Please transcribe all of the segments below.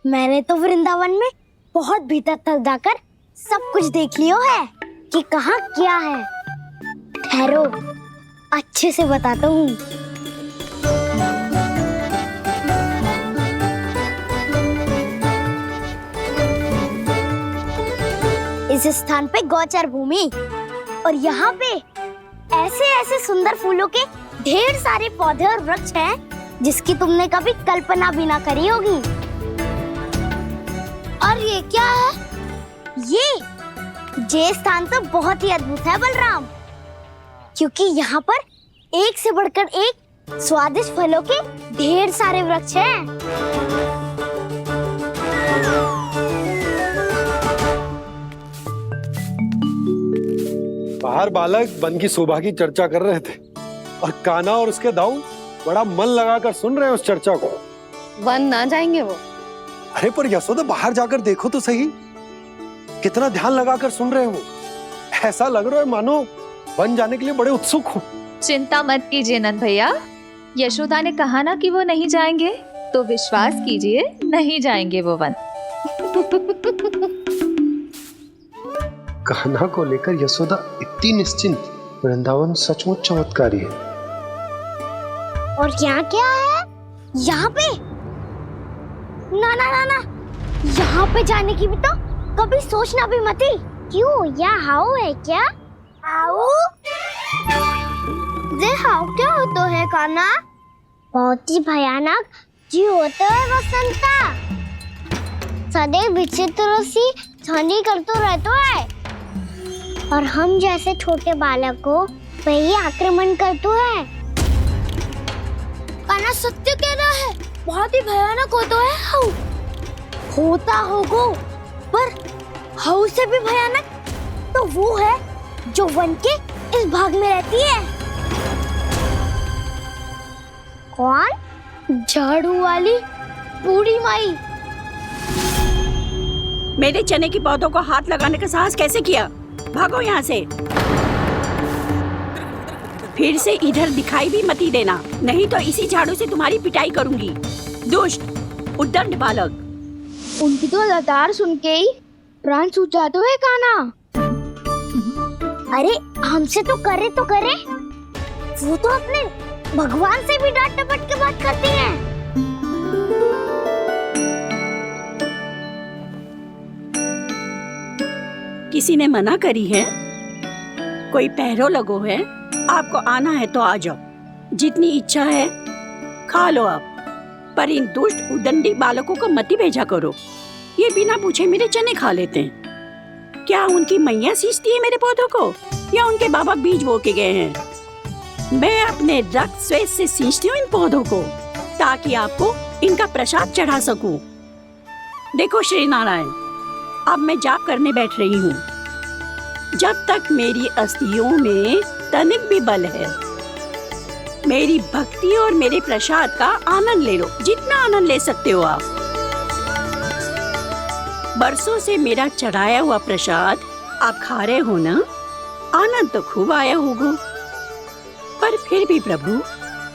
मैंने तो वृंदावन में बहुत भीतर तक जाकर सब कुछ देख लियो है कि कहाँ क्या है। ठहरो, अच्छे से बताता हूँ। इस स्थान पे गौचर भूमि और यहाँ पे ऐसे ऐसे सुंदर फूलों के ढेर सारे पौधे और वृक्ष हैं जिसकी तुमने कभी कल्पना भी ना करी होगी। और ये क्या है? ये स्थान तो बहुत ही अद्भुत है बलराम, क्योंकि यहाँ पर एक से बढ़कर एक स्वादिष्ट फलों के ढेर सारे वृक्ष हैं। बाहर बालक वन की शोभा की चर्चा कर रहे थे और कान्हा और उसके दाऊ बड़ा मन लगाकर सुन रहे हैं उस चर्चा को। वन ना जाएंगे वो? अरे पर यशोदा, बाहर जाकर देखो तो सही, कितना ध्यान लगाकर सुन रहे हो। ऐसा लग रहा है मानो वन जाने के लिए बड़े उत्सुक हो। चिंता मत कीजिए नंद भैया, यशोदा ने कहा ना कि वो नहीं जाएंगे, तो विश्वास कीजिए नहीं जाएंगे वो वन। कान्हा को लेकर यशोदा इतनी निश्चिंत, वृंदावन सचमुच चमत्कारी है। और यहाँ क्या है? यहाँ पे ना ना ना ना, यहाँ पे जाने की भी तो कभी सोचना भी मत ही। क्यों, यहाँ हाउ है क्या? हाउ? ये हाउ क्या होता है कान्हा? बहुत ही भयानक जी होता है वसंता। सदैव विचित्र सी ध्वनि करते रहता है और हम जैसे छोटे बालक को वही आक्रमण करते हैं। कान्हा सत्य कह रहा है, बहुत ही भयानक होता है हाउ। होता होगा, पर हाउ से भी भयानक तो वो है जो वन के इस भाग में रहती है। कौन? झाड़ू वाली बूढ़ी माई। मेरे चने की पौधों को हाथ लगाने का साहस कैसे किया? भागो यहाँ से। फिर से इधर दिखाई भी मत ही देना, नहीं तो इसी झाड़ू से तुम्हारी पिटाई करूंगी। दुष्ट उद्दंड बालक। उनकी तो लतार सुन के ही प्राण सूझ जाते हुए कान्हा। अरे हमसे तो करे, वो तो अपने भगवान से भी डांट डपट के बात करती हैं। किसी ने मना करी है? कोई पहरो लगो है? आपको आना है तो आ जाओ, जितनी इच्छा है खा लो आप, पर इन दुष्ट उद्दंडी बालकों को मत ही भेजा करो। ये बिना पूछे मेरे चने खा लेते हैं। क्या उनकी मैया सींचती है मेरे पौधों को, या उनके बाबा बीज बो के गए हैं? मैं अपने रक्त स्वेद से सींचती हूँ इन पौधों को, ताकि आपको इनका प्रसाद चढ़ा सकूं। देखो श्री नारायण, अब मैं जाप करने बैठ रही हूँ। जब तक मेरी अस्थियों में तनिक भी बल है, मेरी भक्ति और मेरे प्रसाद का आनंद ले लो, जितना आनंद ले सकते हो आप। बरसों से मेरा चढ़ाया हुआ प्रसाद आप खा रहे हो ना, आनंद तो खूब आया होगा। पर फिर भी प्रभु,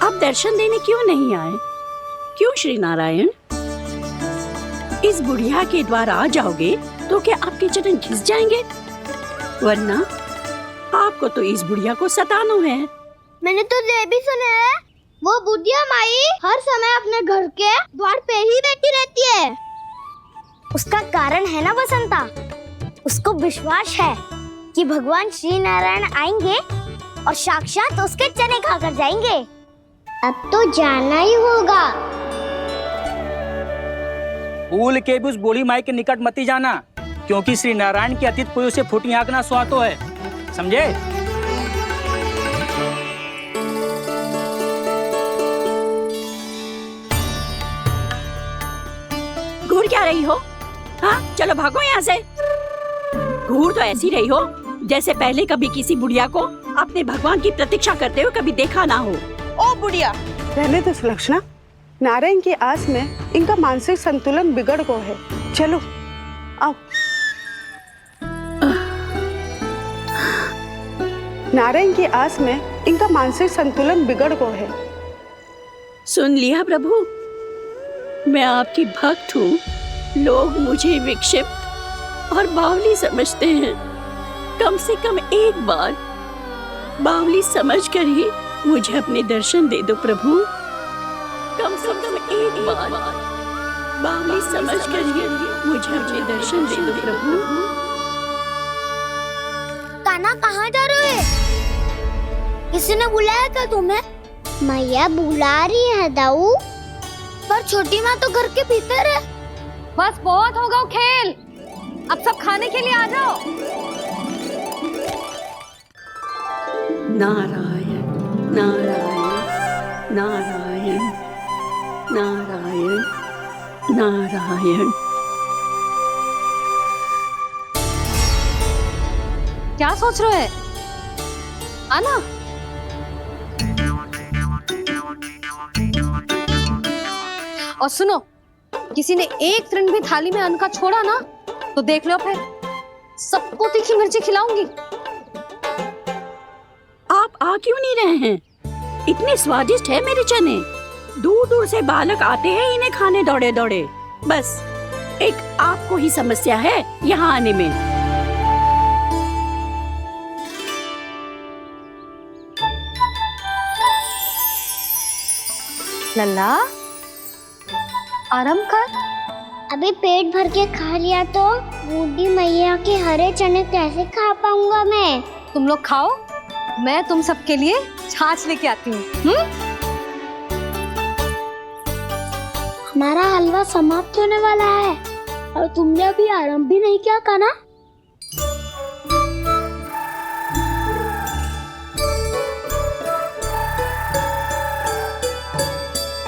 आप दर्शन देने क्यों नहीं आए? क्यों श्री नारायण? इस बुढ़िया के द्वार आ जाओगे तो क्या आपके चरण घिस जाएंगे? वरना आपको तो इस बुढ़िया को सताना है। मैंने तो ये भी सुना है, वो बुढ़िया माई हर समय अपने घर के द्वार पे ही बैठी रहती है। उसका कारण है ना बसंता, उसको विश्वास है कि भगवान श्री नारायण आएंगे और साक्षात उसके चने खाकर जाएंगे। अब तो जाना ही होगा। भूल के भी उस बूढ़ी माई के निकट मत जाना, क्योंकि श्री नारायण की अतीत पुरुष से फूटी आंकना स्वातो है, समझे? घूर क्या रही हो? हाँ, चलो भागो यहाँ से। घूर तो ऐसी रही हो जैसे पहले कभी किसी बुढ़िया को अपने भगवान की प्रतीक्षा करते हुए कभी देखा ना हो। ओ बुढ़िया, रहने दो सुलक्षणा। नारायण की आस में इनका मानसिक संतुलन बिगड़ गया है। चलो आओ। नारायण की आस में इनका मानसिक संतुलन बिगड़ गया है। सुन लिया प्रभु, मैं आपकी भक्त हूँ, लोग मुझे विक्षिप्त और बावली समझते हैं। कम से कम एक बार बावली समझकर ही मुझे अपने दर्शन दे दो प्रभु। कम से कम एक बार बावली समझकर ही मुझे अपने दर्शन दे दो प्रभु। कान्हा कहाँ जा रहे हो? किसी ने बुलाया क्या तुम्हें? मैया बुला रही है दाऊ, पर छोटी माँ तो घर के भीतर है। बस बहुत होगा वो खेल, अब सब खाने के लिए आ जाओ। नारायण नारायण नारायण नारायण नारायण। क्या सोच रहे हैं? आना। और सुनो, किसी ने एक तृण भी थाली में अन्न का छोड़ा ना तो देख लो, फिर सबको तीखी मिर्ची खिलाऊंगी। आप आ क्यों नहीं रहे हैं? इतने स्वादिष्ट है मेरे चने। दूर दूर से बालक आते हैं इन्हें खाने दौड़े दौड़े। बस एक आपको ही समस्या है यहाँ आने में। लल्ला, आराम कर। अभी पेट भर के खा लिया तो बूढ़ी मैया के हरे चने कैसे खा पाऊंगा मैं? तुम लोग खाओ, मैं तुम सबके लिए छाछ लेके आती हूँ। हमारा हलवा समाप्त होने वाला है और तुमने अभी आराम भी नहीं किया कान्हा।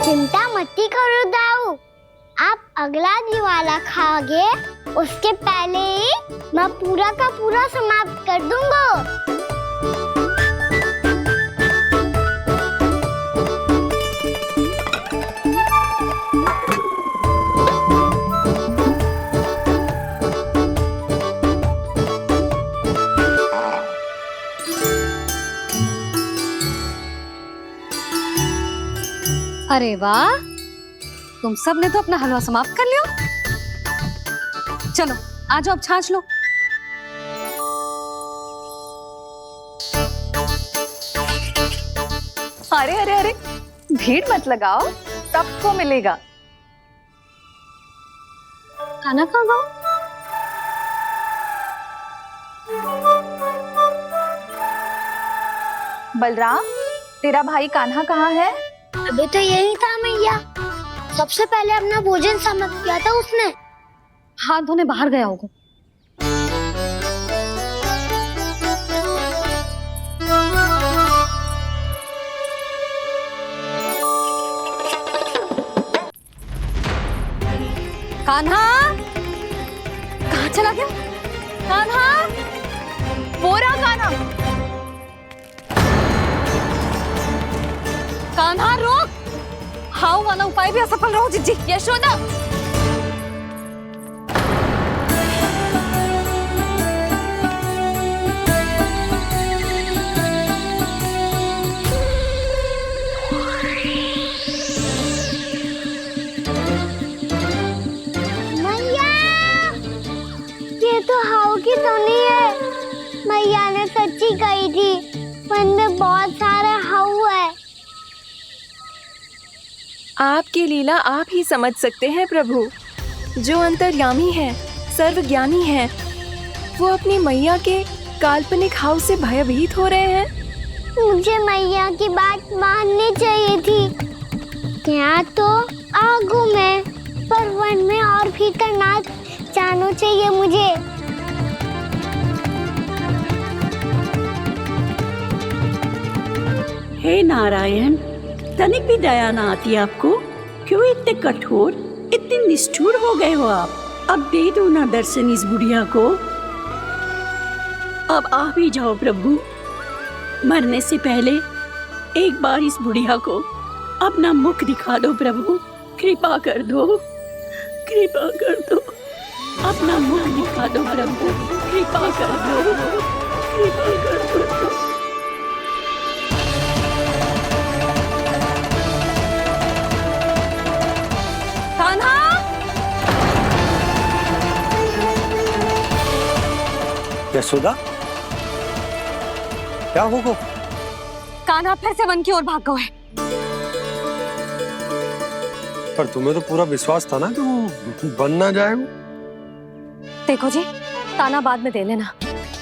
चिंता मत करो दाऊ, आप अगला दिवाला खाओगे उसके पहले ही मैं पूरा का पूरा समाप्त कर दूंगा। अरे वाह, तुम सब ने तो अपना हलवा समाप्त कर लिया। चलो आ जाओ, अब छाछ लो। अरे अरे अरे, भीड़ मत लगाओ, सबको मिलेगा। खाना खा जाओ। बलराम, तेरा भाई कान्हा कहाँ है? अभी तो यही था मैया, सबसे पहले अपना भोजन समाप्त किया था उसने। हाथ धोने बाहर गया होगा। कान्हा कहाँ चला गया? कान्हा, बोरा कान्हा, कान्हा रोक। हाउ वाला उपाय भी असफल रहो जिज्जी। यशोदा, मैया, ये तो हाउ की धुनी है। मैया ने सच्ची कही थी, मन में बहुत सारे हाउ है। आपकी लीला आप ही समझ सकते हैं प्रभु। जो अंतर्यामी है, सर्वज्ञानी है, वो अपनी मैया के काल्पनिक हाव से भयभीत हो रहे हैं। मुझे मैया की बात माननी चाहिए थी। यहाँ तो आगू में, पर वन में और भीतर ना जाना चाहिए मुझे। हे नारायण, तनिक भी दया ना आती आपको? क्यों इतने कठोर, इतने निष्ठुर हो गए हो आप? अब दे दो ना दर्शन इस बुढ़िया को। अब आ भी जाओ प्रभु। मरने से पहले एक बार इस बुढ़िया को अपना मुख दिखा दो प्रभु। कृपा कर दो, कृपा कर दो, अपना मुख दिखा दो प्रभु। कृपा कर दो, कृपा कर दो। कान्हा, यशोदा, क्या होगा? कान्हा फिर से वन की ओर भाग गए। पर तुम्हें तो पूरा विश्वास था ना कि वो बन ना जाए। देखो जी, ताना बाद में दे लेना,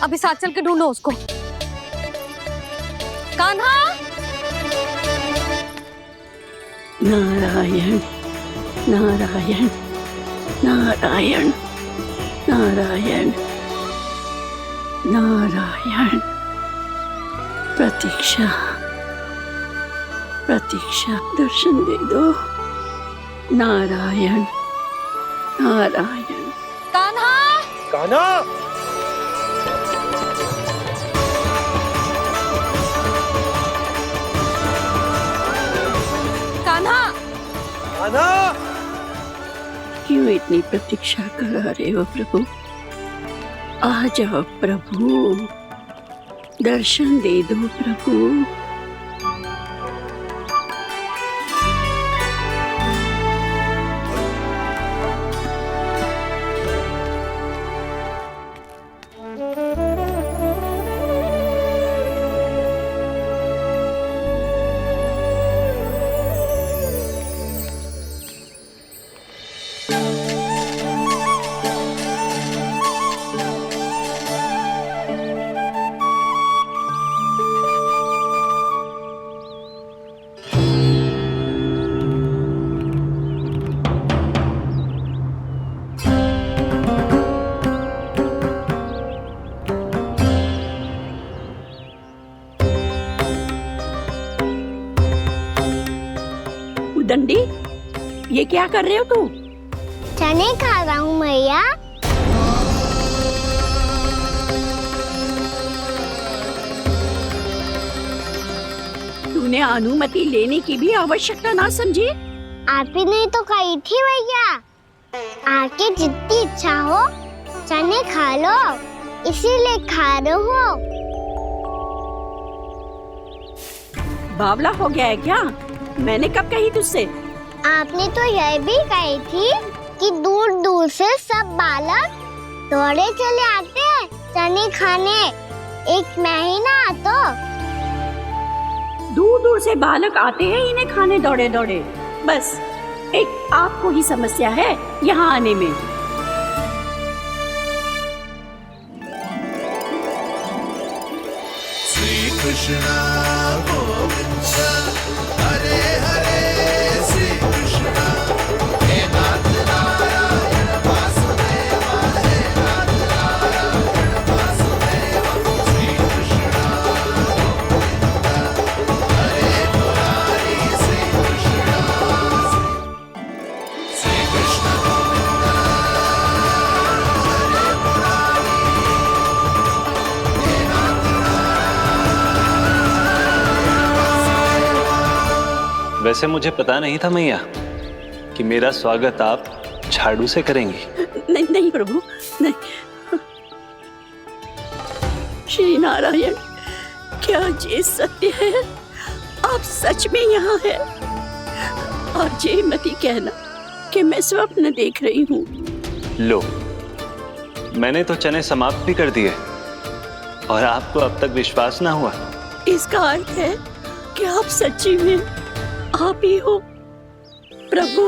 अभी साथ चल के ढूंढो उसको। कान्हा! नारायण नारायण नारायण नारायण नारायण। प्रतीक्षा प्रतीक्षा, दर्शन दे दो। नारायण नारायण। कान्हा! कान्हा! कान्हा! कान्हा! क्यों इतनी प्रतीक्षा करा रहे हो प्रभु? आ जाओ प्रभु, दर्शन दे दो प्रभु। दंडी, ये क्या कर रहे हो तू? चने खा रहा हूँ मैया। तूने अनुमति लेने की भी आवश्यकता ना समझी? आप ही नहीं तो कही थी भैया, आके जितनी इच्छा हो चने खा लो, इसीलिए खा रहे हो। बावला हो गया है क्या? मैंने कब कही तुझसे? आपने तो यह भी कही थी कि दूर दूर से सब बालक दौड़े चले आते हैं चने खाने, एक महीना तो दूर दूर से बालक आते हैं इन्हें खाने दौड़े दौड़े। बस एक आपको ही समस्या है यहाँ आने में। श्री कृष्णा गोविंद हरे हरे, श्री कृष्णा हे नाथ नारायण वासुदेव, हे नाथ नारायण वासुदेव। श्री कृष्णा गोविंद हरे मुरारी, श्री कृष्णा श्री कृष्ण गोविंद हरे मुरारी, हे नाथ वैसे मुझे पता नहीं था मैया कि मेरा स्वागत आप झाड़ू से करेंगी। नहीं नहीं प्रभु, नहीं। श्री नारायण, क्या ये सत्य है? आप सच में यहाँ हैं? और ये मत ही कहना कि मैं स्वप्न देख रही हूँ। लो, मैंने तो चने समाप्त भी कर दिए और आपको अब तक विश्वास ना हुआ। इसका अर्थ है कि आप सच्ची में आप ही हो। प्रभु,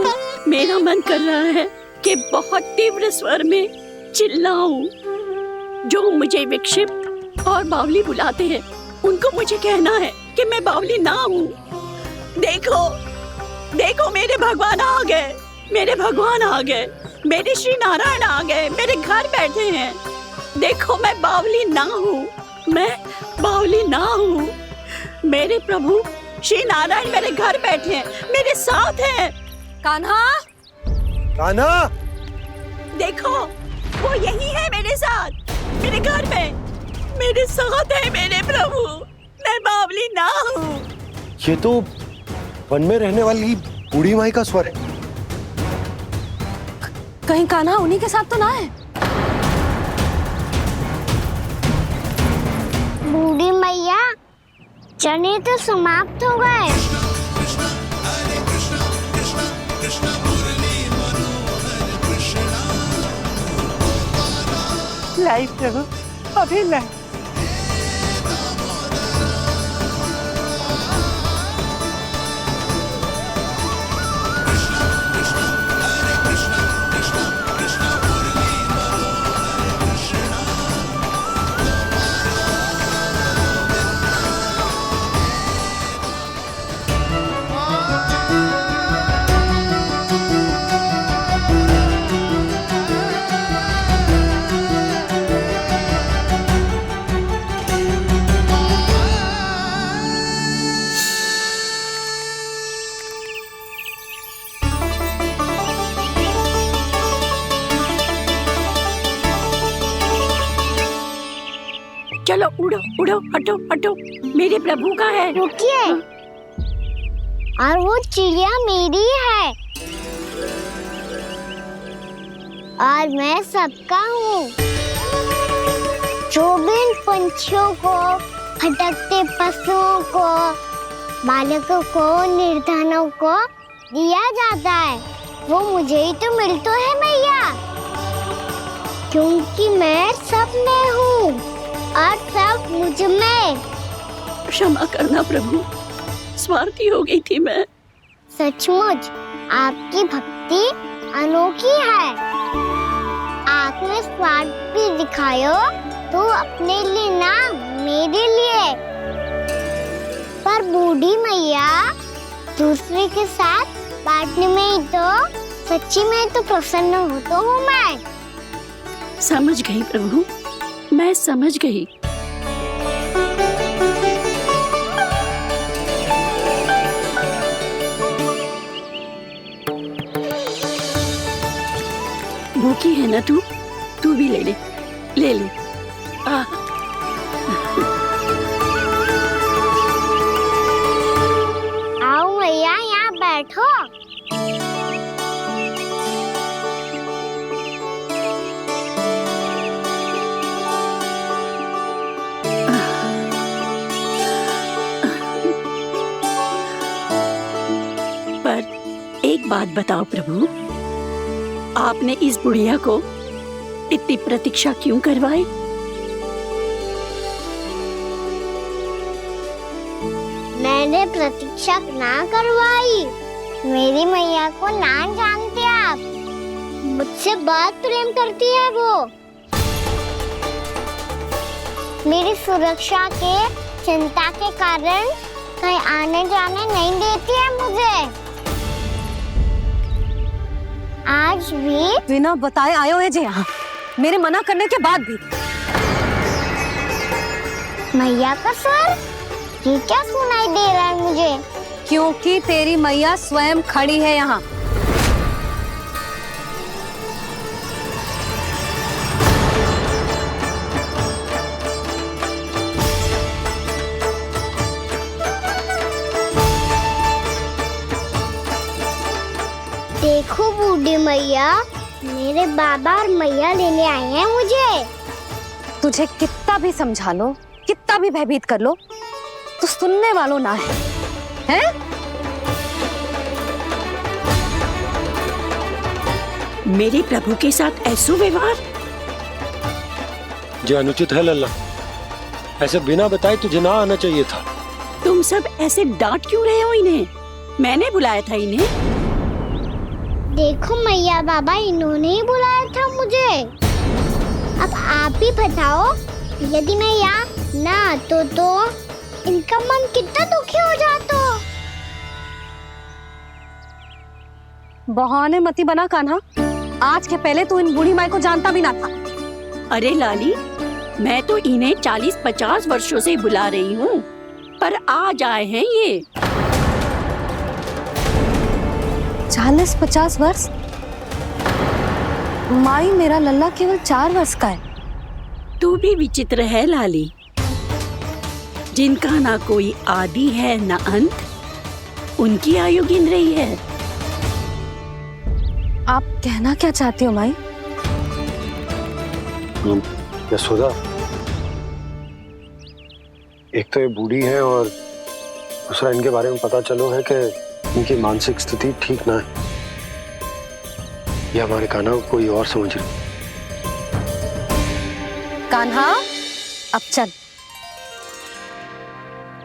मेरा मन कर रहा है कि बहुत तीव्र स्वर में चिल्लाऊं। जो मुझे विक्षिप्त और बावली बुलाते हैं उनको मुझे कहना है कि मैं बावली ना हूँ। देखो देखो, मेरे भगवान आ गए, मेरे भगवान आ गए, मेरे श्री नारायण आ गए, मेरे घर बैठे हैं। देखो, मैं बावली ना हूँ, मैं बावली ना हूँ। मेरे प्रभु श्री नारायण मेरे घर बैठे हैं, मेरे साथ हैं। कान्हा! कान्हा! देखो, वो यही है मेरे साथ, मेरे घर में, मेरे साथ है मेरे प्रभु। मैं बावली ना हूँ। ये तो वन में रहने वाली बूढ़ी माई का स्वर है। कहीं कान्हा उन्हीं के साथ तो ना है? बूढ़ी मैया, चने तो समाप्त हो गए। लाई प्रभु, अभी नहीं। चलो उड़ो उड़ो, हटो हटो, मेरे प्रभु का है। रुकिए, और वो चिड़िया मेरी है और मैं सबका हूँ। जो भी इन पंछियों को, भटकते पशुओं को, बालकों को, निर्धनों को दिया जाता है, वो मुझे ही तो मिलता है मैया, क्योंकि मैं सब में हूँ और सब मुझ में। क्षमा करना प्रभु, स्वार्थी हो गई थी मैं। सचमुच आपकी भक्ति अनोखी है। आपने स्वार्थ भी दिखायो तो अपने लिए ना, मेरे लिए। पर बूढ़ी मैया दूसरे के साथ बांटने में ही तो सच्ची में तो प्रसन्न होता हूँ मैं। समझ गई प्रभु, मैं समझ गई। भूखी है ना तू भी ले ले, ले ले। आओ मैया, यहाँ बैठो। पर एक बात बताओ प्रभु, आपने इस बुढ़िया को इतनी प्रतीक्षा क्यों करवाई? मैंने प्रतीक्षा ना करवाई। मेरी मैया को ना जानते आप, मुझसे बहुत प्रेम करती है वो। मेरी सुरक्षा के चिंता के कारण कहीं आने जाने नहीं देती है मुझे। आज भी बिना बताए आयो है जे यहाँ, मेरे मना करने के बाद भी। मैया का स्वर, ये क्या सुनाई दे रहा है मुझे? क्योंकि तेरी मैया स्वयं खड़ी है यहाँ। देखो बूढ़ी मैया, मेरे बाबा और मैया लेने आए हैं मुझे। तुझे कितना भी समझा लो, कितना भी भयभीत कर लो, तो सुनने वालों ना है, हैं? मेरे प्रभु के साथ ऐसा व्यवहार जो अनुचित है लल्ला। ऐसे बिना बताए तुझे ना आना चाहिए था। तुम सब ऐसे डांट क्यों रहे हो इन्हें? मैंने बुलाया था इन्हें। देखो मैया बाबा, इन्होंने ही बुलाया था मुझे। अब आप ही बताओ, यदि मैं यहाँ ना आतो तो इनका मन कितना दुखी हो जाता। बहाने मती बना कान्हा, आज के पहले तू इन बूढ़ी माई को जानता भी ना था। अरे लाली, मैं तो इन्हें 40-50 वर्षों से बुला रही हूँ, पर आज आए हैं ये। 40-50 वर्ष? माई, मेरा लल्ला केवल 4 वर्ष का है। तू भी विचित्र है लाली, जिनका ना कोई आदि है ना अंत, उनकी आयु गिन रही है। आप कहना क्या चाहते हो माई? यशोदा, एक तो ये बूढ़ी है और दूसरा इनके बारे में पता चलो है कि इनकी मानसिक स्थिति ठीक ना है। ये हमारे कान्हा को कोई और समझ रही। कान्हा, अब चल।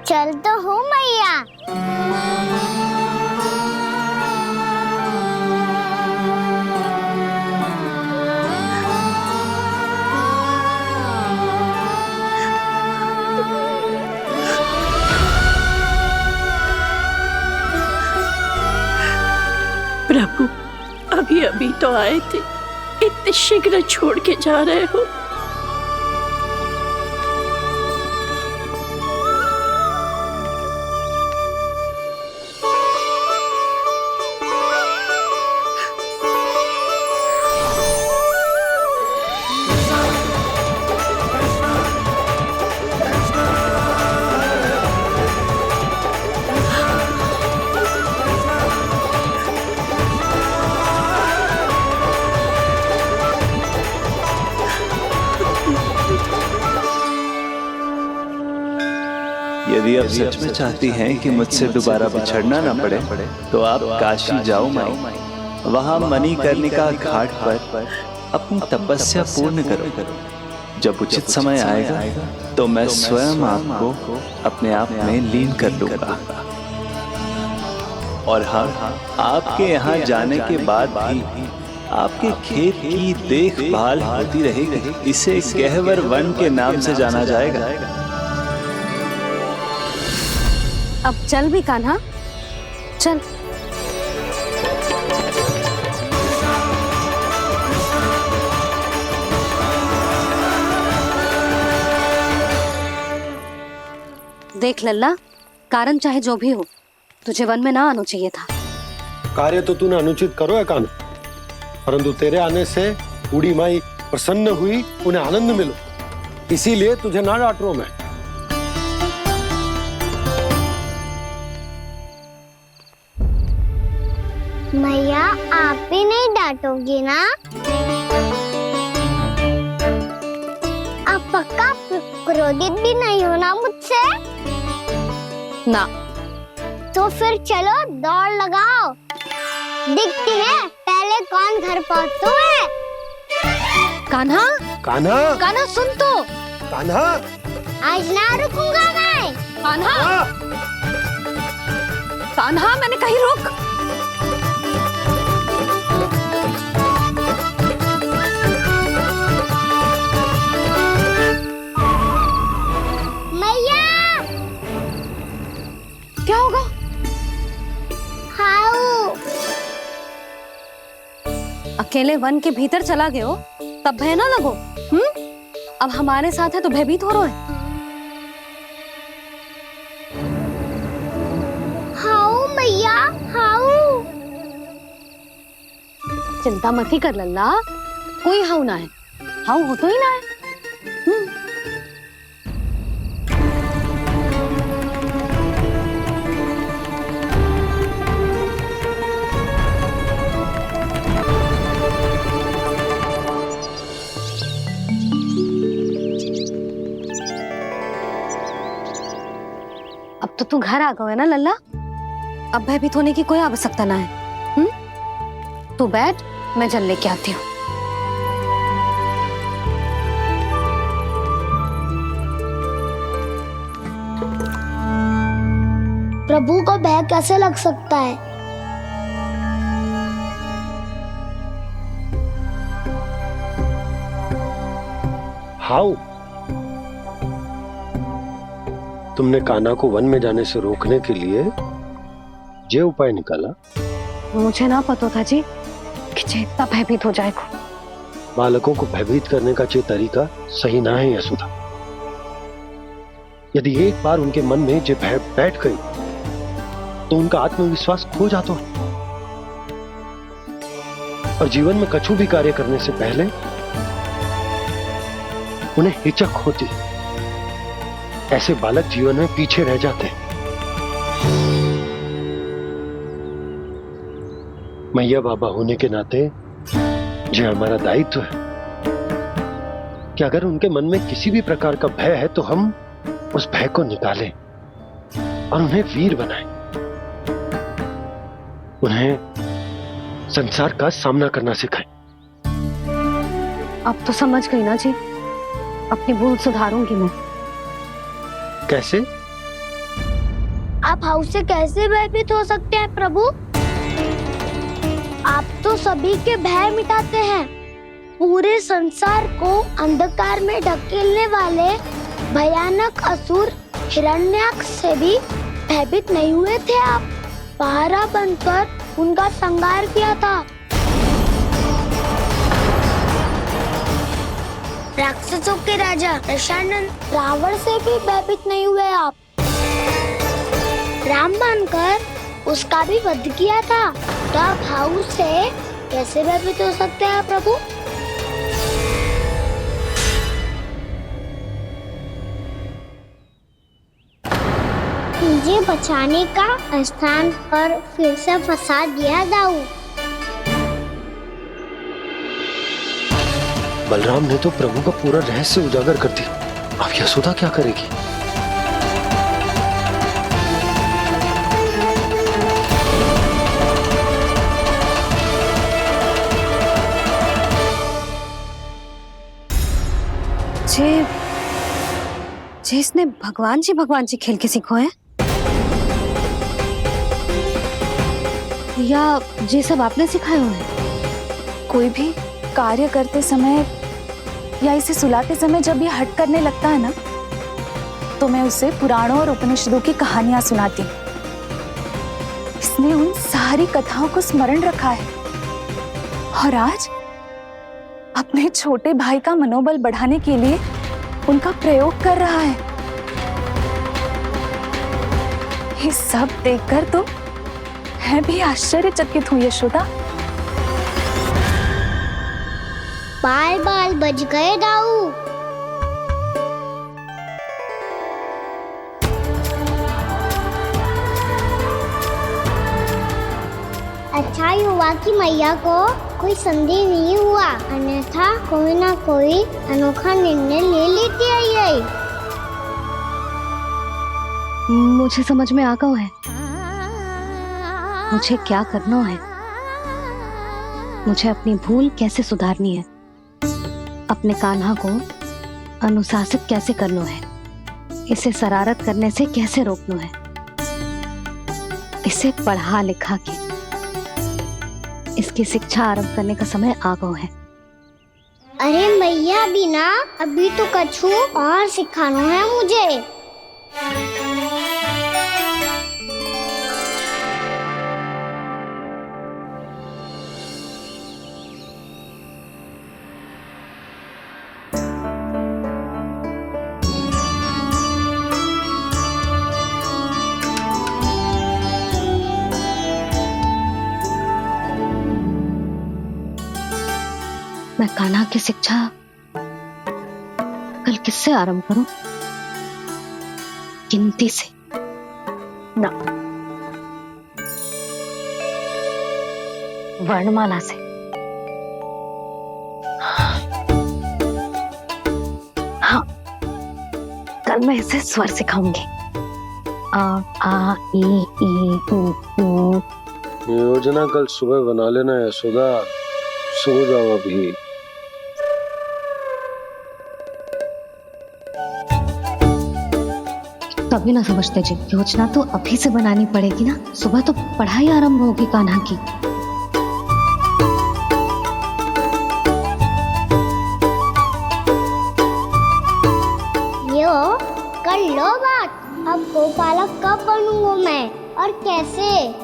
चल तो हूँ मैया। प्रभु, अभी अभी तो आए थे, इतने शीघ्र छोड़ के जा रहे हो। यदि आप सच में चाहती हैं कि मुझसे दोबारा बिछड़ना ना पड़े तो आप काशी जाओ माई। वहां मणिकर्णिका घाट पर अपनी तपस्या पूर्ण करो। जब उचित समय आएगा तो मैं स्वयं आपको अपने आप में लीन कर लूंगा। और हाँ, आपके यहाँ जाने के बाद भी आपके खेत की देखभाल होती रहेगी। इसे गहवर वन के नाम से जाना जाएगा। अब चल भी कान्हा, चल। देख लल्ला, कारण चाहे जो भी हो, तुझे वन में ना आना चाहिए था। कार्य तो तूने अनुचित करो है कान्हा, परंतु तेरे आने से बूढ़ी माई प्रसन्न हुई, उन्हें आनंद मिलो, इसीलिए तुझे ना डांट रहा हूं मैं। मैया, आप भी नहीं डांटोगी ना? आप पक्का क्रोधित भी नहीं हो ना मुझसे? ना। तो फिर चलो दौड़ लगाओ, दिखती है पहले कौन घर पहुंचता है। कान्हा, कान्हा, कान्हा सुन तो। कान्हा, आज ना रुकूंगा मैं। कान्हा, कान्हा, मैंने कही रुक। क्या होगा? हाउ अकेले वन के भीतर चला गए हो तब भय ना लगो। अब हमारे साथ है तो भयभीत हो रहे हैं। हाउ मैया, हाउ। चिंता मत ही कर लल्ला, कोई हाउ ना है। हाउ हो तो ही ना है। अब तो तू घर आ गया है ना लल्ला, अब भयभीत होने की कोई आवश्यकता ना है। तू बैठ, मैं जल लेके आती हूँ। प्रभु को भय कैसे लग सकता है? हाउ, तुमने कान्हा को वन में जाने से रोकने के लिए ये उपाय निकाला? मुझे ना पता था जी कि इतना भयभीत हो जाएगा। बालकों को भयभीत करने का ये तरीका सही ना है यशोदा। यदि एक बार उनके मन में ये भय बैठ गई तो उनका आत्मविश्वास खो जाता है और जीवन में कछु भी कार्य करने से पहले उन्हें हिचक होती। ऐसे बालक जीवन में पीछे रह जाते हैं। मैया बाबा होने के नाते ये हमारा दायित्व है कि अगर उनके मन में किसी भी प्रकार का भय है तो हम उस भय को निकालें और उन्हें वीर बनाएं, उन्हें संसार का सामना करना सिखाएं। अब तो समझ गई ना जी, अपनी भूल सुधारूंगी मैं। कैसे? आप हाउस से कैसे भयभीत हो सकते हैं प्रभु? आप तो सभी के भय मिटाते हैं। पूरे संसार को अंधकार में ढकेलने वाले भयानक असुर हिरण्याक्ष से भी भयभीत नहीं हुए थे आप। पहरा बनकर उनका संहार किया था। राक्षसों के राजा दशानन रावण से भी भयभीत नहीं हुए आप। राम बनकर उसका भी वध किया था। तो आप हाउस से कैसे भयभीत हो सकते हैं प्रभु? मुझे बचाने का स्थान पर फिर से फंसा दिया दाऊ। बलराम ने तो प्रभु का पूरा रहस्य उजागर कर दी। अब यशोदा क्या करेगी? जे इसने भगवान जी खेल के सीखो है, या ये सब आपने सिखाए हुए हैं? कोई भी कार्य करते समय या इसे सुलाते समय जब ये हट करने लगता है ना, तो मैं उसे पुराणों और उपनिषदों की कहानियां सुनाती हूँ। इसने उन सारी कथाओं को स्मरण रखा है और आज अपने छोटे भाई का मनोबल बढ़ाने के लिए उनका प्रयोग कर रहा है। ये सब देखकर तो मैं भी आश्चर्यचकित हूँ यशोदा। बाल बाल बज गए दाऊ। अच्छा ही हुआ कि मैया को कोई संदेह नहीं हुआ, अन्यथा कोई ना कोई अनोखा निर्णय ले लेती है ये। मुझे समझ में आ गया है मुझे क्या करना है। मुझे अपनी भूल कैसे सुधारनी है, अपने कान्हा को अनुशासित कैसे करना है, इसे शरारत करने से कैसे रोकना है, इसे पढ़ा लिखा के इसकी शिक्षा आरंभ करने का समय आ गया है। अरे मैया बिना अभी तो कछु और सिखाना है मुझे। मैं कान्हा की शिक्षा कल किससे आरंभ करूं? गिनती से ना, वर्णमाला से। हाँ, कल मैं इसे स्वर सिखाऊंगी। आ आ ई ई उ। योजना कल सुबह बना लेना यशोदा, सो जाओ अभी। कभी ना समझते जी, योजना तो अभी से बनानी पड़ेगी ना। सुबह तो पढ़ाई आरंभ होगी कान्हा की। यो कर लो बात। अब गोपालक कब बनूंगा मैं और कैसे?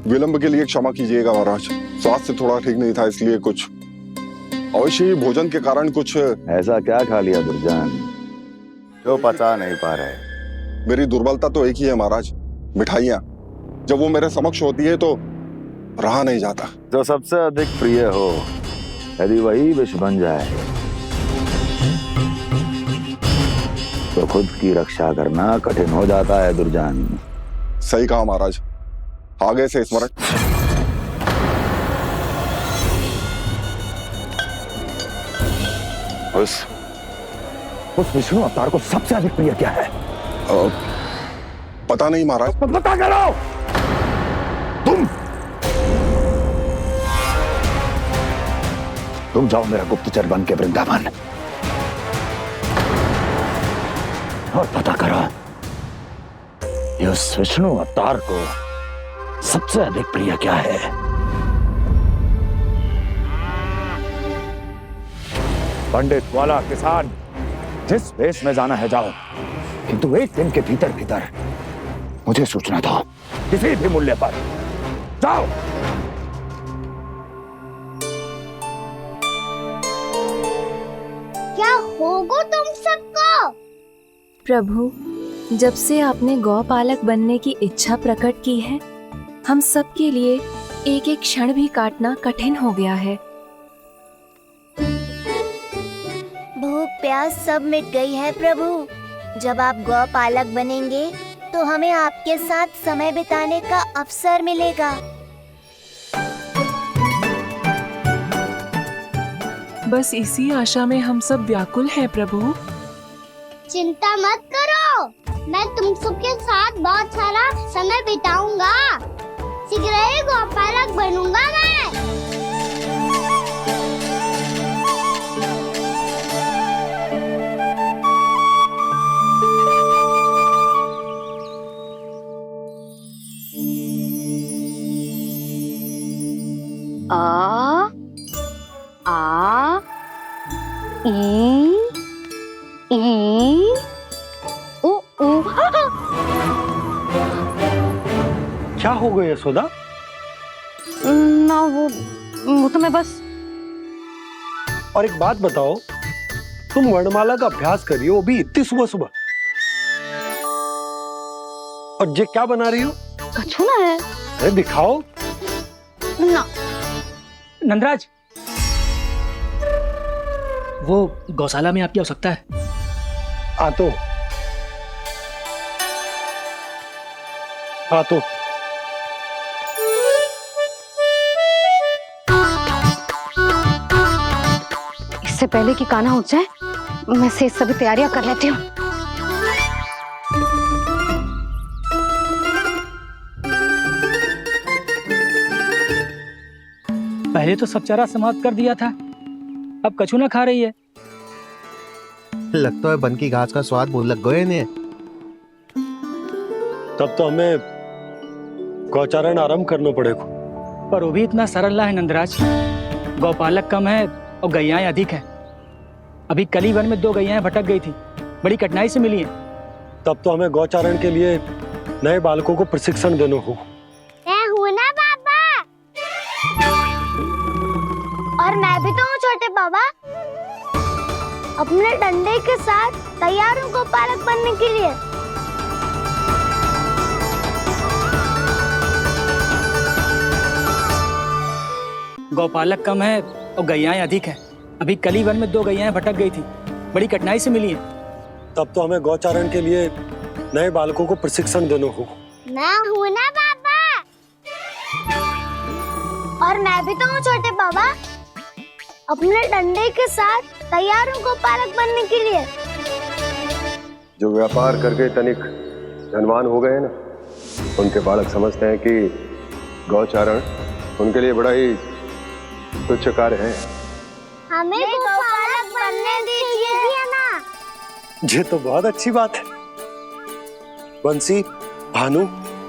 विलंब के लिए क्षमा कीजिएगा महाराज, स्वास्थ्य थोड़ा ठीक नहीं था इसलिए कुछ अवश्य ही भोजन के कारण कुछ। ऐसा क्या खा लिया दुर्जन जो पचा नहीं पा रहे? मेरी दुर्बलता तो एक ही है महाराज, मिठाइयाँ। जब वो मेरे समक्ष होती है तो रहा नहीं जाता। जो सबसे अधिक प्रिय हो यदि वही विष बन जाए तो खुद की रक्षा करना कठिन हो जाता है दुर्जन। सही कहा महाराज, आगे से स्मरण। उस विष्णु अवतार को सबसे अधिक प्रिय क्या है? पता नहीं महाराज। पता करो। तुम जाओ मेरा गुप्तचर बन के वृंदावन और पता करो ये उस विष्णु अवतार को सबसे अधिक प्रिय क्या है। पंडित वाला किसान जिस वेश में जाना है जाओ, किंतु एक दिन के भीतर भीतर मुझे सूचना दो, किसी भी मूल्य पर। जाओ। क्या होगा तुम सबको? प्रभु, जब से आपने गौपालक बनने की इच्छा प्रकट की है, हम सब के लिए एक एक क्षण भी काटना कठिन हो गया है। भूख प्यास सब मिट गई है प्रभु। जब आप गौपालक बनेंगे तो हमें आपके साथ समय बिताने का अवसर मिलेगा। बस इसी आशा में हम सब व्याकुल हैं प्रभु। चिंता मत करो, मैं तुम सबके साथ बहुत सारा समय बिताऊंगा। शीघ्र ही गौपालक बनूंगा मैं। आ आ ई ओ ओ। क्या हो गया यशोदा? ना वो तो मैं बस। और एक बात बताओ, तुम वर्णमाला का अभ्यास कर रही हो अभी इतनी सुबह सुबह, और ये क्या बना रही हो? कछुआ है। अरे दिखाओ ना। नंदराज, वो गौशाला में आपकी आवश्यकता है। आ तो इससे पहले कि कान्हा उठ जाए, मैं से सभी तैयारियां कर लेती हूँ। पहले तो सब चारा समाप्त कर दिया था, अब कछू ना खा रही है। लगता है बन की घास का स्वाद भूल लग गए ने। तब तो हमें गौचारण आरंभ करना पड़ेगा। पर वो भी इतना सरल है नंदराज। गौपालक कम है और गैयाएं अधिक है। अभी कली वन में 2 गैयाएं भटक गई थी, बड़ी कठिनाई से मिली है। तब तो हमें गौचारण के लिए नए बालकों को प्रशिक्षण देना हो। मैं हूँ ना बाबा, और मैं भी तो हूँ छोटे बाबा। अपने डंडे के साथ तैयार हूँ गौपालक बनने के लिए। गौपालक कम है और गैयाएं अधिक है। अभी कली वन में 2 गैयाएं भटक गई थी, बड़ी कठिनाई से मिली है। तब तो हमें गौचारण के लिए नए बालकों को प्रशिक्षण देना हो। मैं हूँ ना बाबा, और मैं भी तो हूँ छोटे बाबा। अपने डंडे के साथ तैयार हूँ गौपालक बनने के लिए। जो व्यापार करके तनिक धनवान हो गए ना, उनके बालक समझते हैं कि गौचारण उनके लिए बड़ा ही तुच्छ कार्य है। हमें गौपालक बनने दीजिए ना। ये तो बहुत अच्छी बात है। बंसी, भानु,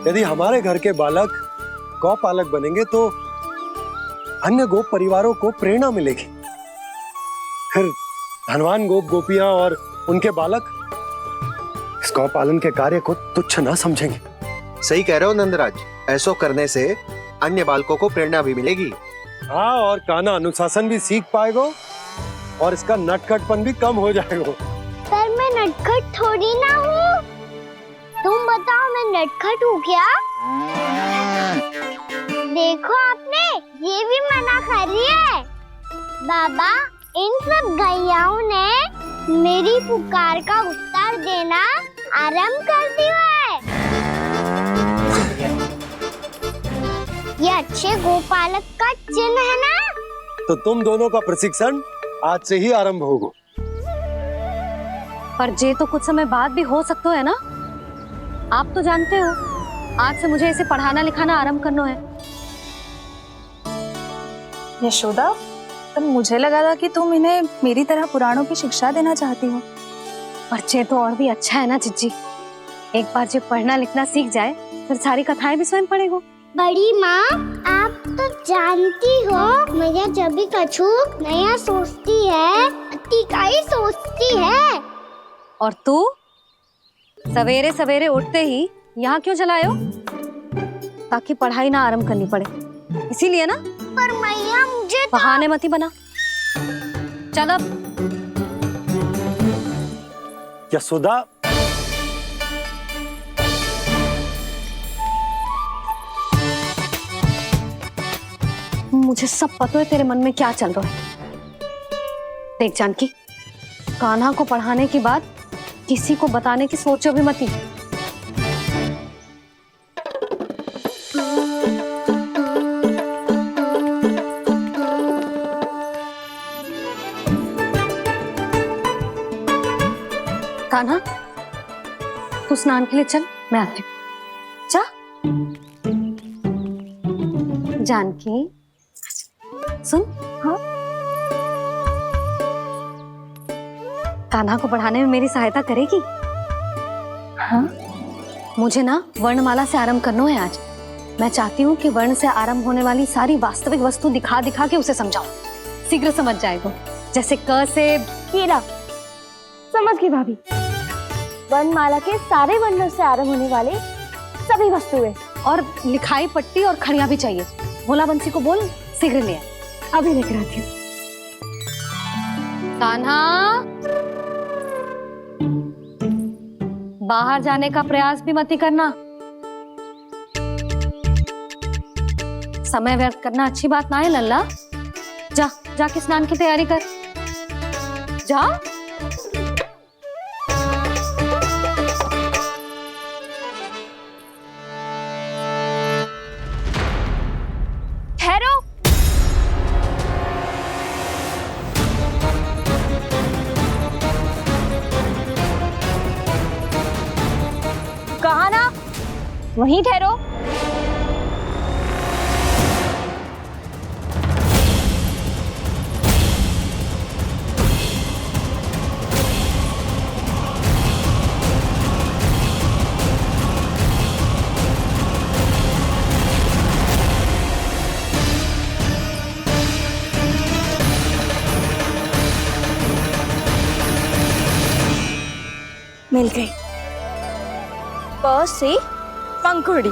यदि हमारे घर के बालक गौपालक बनेंगे तो अन्य गोप परिवारों को प्रेरणा मिलेगी। फिर धनवान गोप गोपियां और उनके बालक इस गौ पालन के कार्य को तुच्छ ना समझेंगे। सही कह रहे हो नंदराज, ऐसा करने से अन्य बालकों को प्रेरणा भी मिलेगी। हाँ, और कान्हा अनुशासन भी सीख पाएगा और इसका नटखटपन भी कम हो जाएगा। पर मैं नटखट थोड़ी ना हूँ। तुम बताओ मैं नटखट हूँ क्या? देखो आपने ये भी मना कर रही है। बाबा, इन सब गैयाओं ने मेरी पुकार का उत्तर देना आरंभ कर दिया है। ये अच्छे गोपालक का चिन्ह है ना? तो तुम दोनों का प्रशिक्षण आज से ही आरंभ होगा। पर जे तो कुछ समय बाद भी हो सकता है ना। आप तो जानते हो आज से मुझे इसे पढ़ाना लिखाना आरंभ करना है। यशोदा, पर मुझे लगा था कि तुम इन्हें मेरी तरह पुराणों की शिक्षा देना चाहती हो। पर जे तो और भी अच्छा है ना जिज्जी। एक बार जो पढ़ना लिखना सीख जाए फिर सारी कथाएं भी स्वयं पढ़ेगा। बड़ी माँ, आप तो जानती हो मैया जब भी कछु नया सोचती है अतिकाई सोचती है। और तू सवेरे सवेरे उठते ही यहाँ क्यों चलायो? ताकि पढ़ाई ना आरंभ करनी पड़े, इसीलिए ना। पर मैया मुझे बहाने मती बना। चल अब। यशोदा, मुझे सब पता है तेरे मन में क्या चल रहा है। देख जानकी, कान्हा को पढ़ाने की बात किसी को बताने की सोचो भी मती। कान्हा, तू स्नान के लिए चल, मैं आती हूँ। जा। जानकी सुन। हाँ, कान्हा को पढ़ाने में मेरी सहायता करेगी? हाँ, मुझे ना वर्णमाला से आरंभ करना है आज। मैं चाहती हूँ कि वर्ण से आरंभ होने वाली सारी वास्तविक वस्तु दिखा दिखा के उसे समझाऊं। शीघ्र समझ जाएगा। जैसे क से कीड़ा। समझ गई भाभी। वर्णमाला के सारे वर्णों से आरंभ होने वाले सभी वस्तुएं। और लिखाई पट्टी और खड़िया भी चाहिए। भोला बंसी को बोल शीघ्र ले आए। अभी लेकर आती हूँ। कान्हा, बाहर जाने का प्रयास भी मत करना। समय व्यर्थ करना अच्छी बात ना है लल्ला। जा, जाके स्नान की तैयारी कर। जा। ठहरो। कहा ना, वहीं ठहरो। मिल गई। प से पंखुड़ी।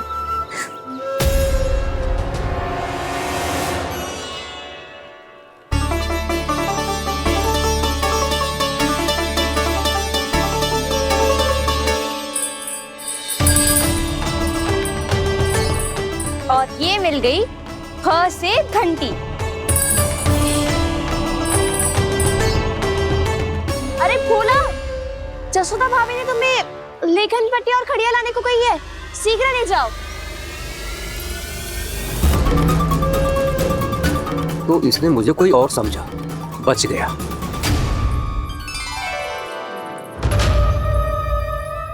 और ये मिल गई ख से घंटी। अरे फूला, जसोदा भाभी ने तुम्हें लेखन पट्टी और खड़िया लाने को कही है, शीघ्र ले जाओ। तो इसने मुझे कोई और समझा, बच गया।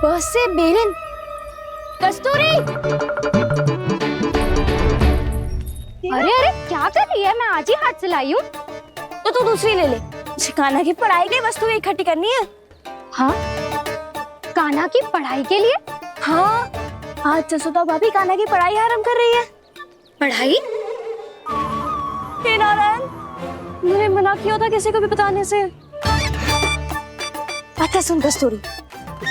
बस से बेलन। कस्तूरी। अरे अरे क्या कर रही है? मैं आज ही हाथ से लाई हूँ। तो तू दूसरी ले ले। कान्हा की पढ़ाई की वस्तुएं इकट्ठी करनी है। हाँ, कान्हा की पढ़ाई के लिए? हाँ, आज जसोदा भाभी कान्हा की पढ़ाई आरंभ कर रही है। पढ़ाई? हे नारायण, मैंने मना किया था किसी को भी बताने से। अच्छा सुन कस्तूरी,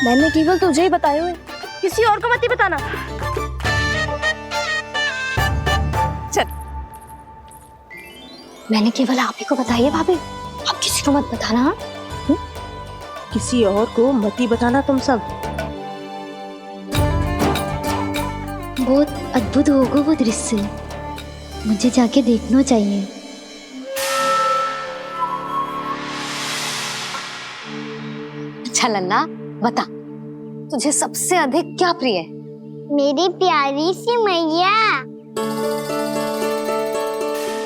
मैंने केवल तुझे ही बताया है, किसी और को मत ही बताना। मैंने केवल आप ही को बताई है भाभी, आप किसी को मत बताना। हाँ? किसी और को मत ही बताना तुम सब। बहुत अद्भुत होगा वो दृश्य, मुझे जाके देखना चाहिए। अच्छा लल्ला, बता तुझे सबसे अधिक क्या प्रिय है? मेरी प्यारी सी मैया।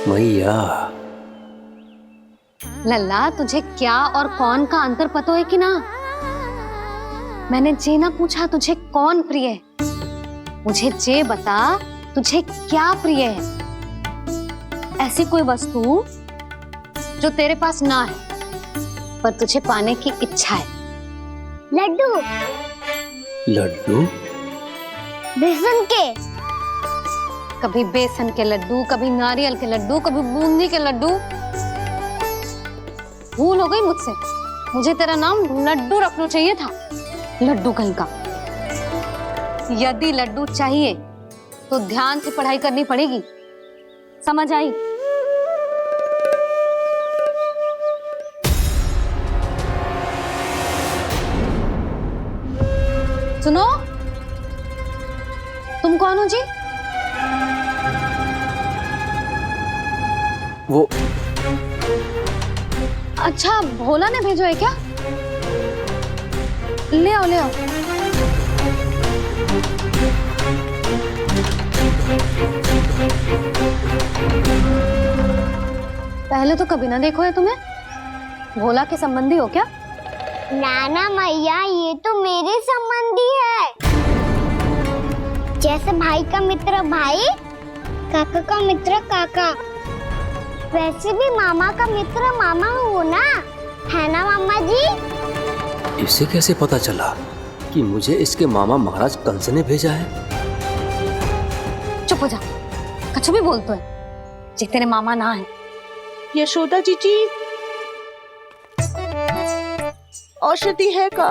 मैया। लल्ला, तुझे क्या और कौन का अंतर पता है कि ना? मैंने जे ना पूछा तुझे कौन प्रिय है, मुझे जे बता तुझे क्या प्रिय है। ऐसी कोई वस्तु जो तेरे पास ना है पर तुझे पाने की इच्छा है। लड्डू। लड्डू? बेसन के। कभी बेसन के लड्डू, कभी नारियल के लड्डू, कभी बूंदी के लड्डू। भूल हो गई मुझसे, मुझे तेरा नाम लड्डू रखना चाहिए था। लड्डू कहीं का। यदि लड्डू चाहिए तो ध्यान से पढ़ाई करनी पड़ेगी, समझ आई? सुनो, तुम कौन हो जी? वो अच्छा, भोला ने भेजो है क्या? ले आओ ले आओ। पहले तो कभी ना देखो है तुम्हें। भोला के संबंधी हो क्या? नाना मैया, ये तो मेरे संबंधी है। जैसे भाई का मित्र भाई, काका का मित्र काका, वैसे भी मामा का मित्र मामा हो ना, है ना मामा जी? इसे कैसे पता चला कि मुझे इसके मामा महाराज कंस ने भेजा है? चुप हो जा, कछु भी बोलते है जे तेरे मामा ना है। यशोदा जीजी, औषधि है का?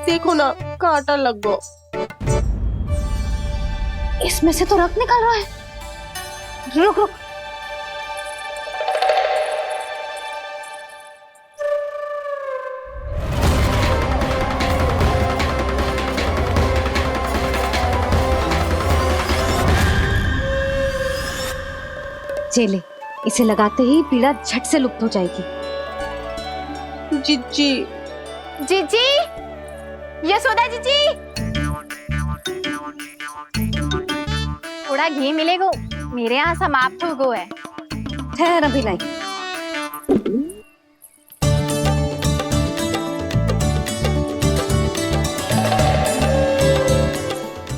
देखो ना, कांटा लग गो। इसमें से तो रक्त निकल रहा है। रुक रुक। चले, इसे लगाते ही पीड़ा झट से लुप्त हो जाएगी। जीजी, जीजी, यशोदा जीजी, थोड़ा घी मिलेगा? मेरे यहाँ समाप्त हो गया है। ठहर अभी लाई।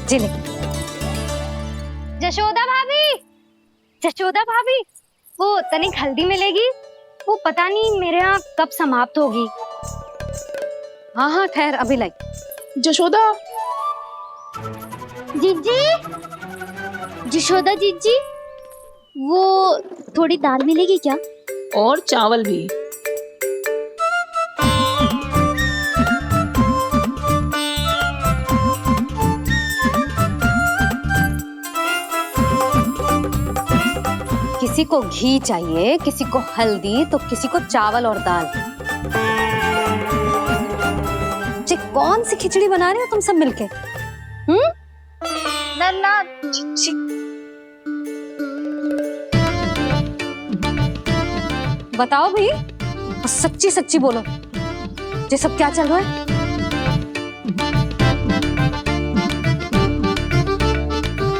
जिले। जशोदा भाभी, जशोदा भाभी, वो तनिक हल्दी मिलेगी? वो पता नहीं मेरे यहाँ कब समाप्त होगी। हाँ हाँ ठहर अभी लाई। जशोदा। जीजी, जशोदा जीजी, वो थोड़ी दाल मिलेगी क्या? और चावल भी। किसी को घी चाहिए, किसी को हल्दी, तो किसी को चावल और दाल। जे कौन सी खिचड़ी बना रहे हो तुम सब मिलके? नन्ना, बताओ भाई, सच्ची सच्ची बोलो, ये सब क्या चल रहा है?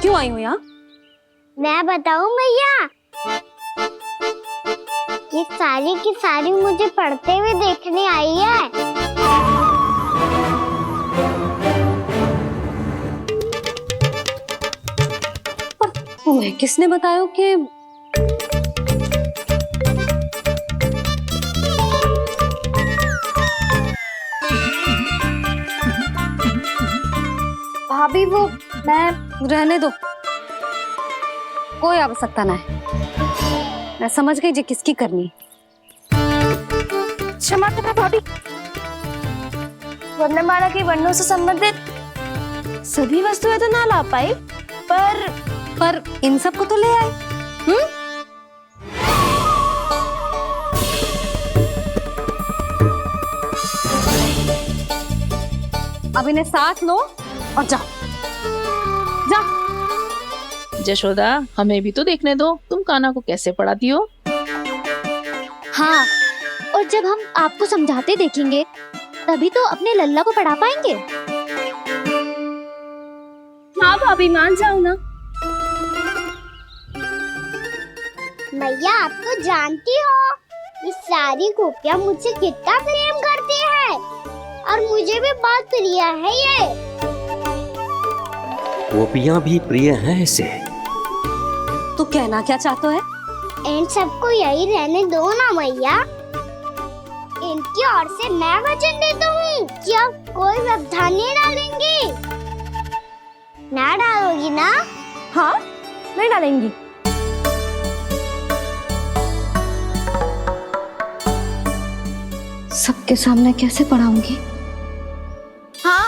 क्यों आई हो यहाँ? मैं बताऊं भैया, ये सारी की सारी मुझे पढ़ते हुए देखने आई है। पर तुम्हें किसने बताया कि भाभी वो मैं रहने दो, कोई आवश्यकता ना है। मैं समझ गई जी किसकी करनी। क्षमा करना भाभी, वर्णमाला के वर्णों से संबंधित सभी वस्तुएं तो ना ला पाई, पर इन सब को तो ले आए। इन्हें साथ लो और जाओ जा। जशोदा, हमें भी तो देखने दो तुम कान्हा को कैसे पढ़ाती हो। हाँ, और जब हम आपको समझाते देखेंगे तभी तो अपने लल्ला को पढ़ा पाएंगे। हाँ भाभी, मान जाओ ना। मैया, आप तो जानती हो ये सारी गोपियाँ मुझसे कितना प्रेम करती है और मुझे भी बहुत प्रिय है ये। गोपियाँ भी प्रिय हैं इसे। तू कहना क्या चाहता है? इन सबको यही रहने दो ना मैया। इनकी ओर से मैं वचन देता हूँ कि अब कोई व्यवधान नहीं डालेंगी। ना डालोगी ना? हाँ, नहीं डालेंगी। सबके सामने कैसे पढ़ाऊंगी? हाँ,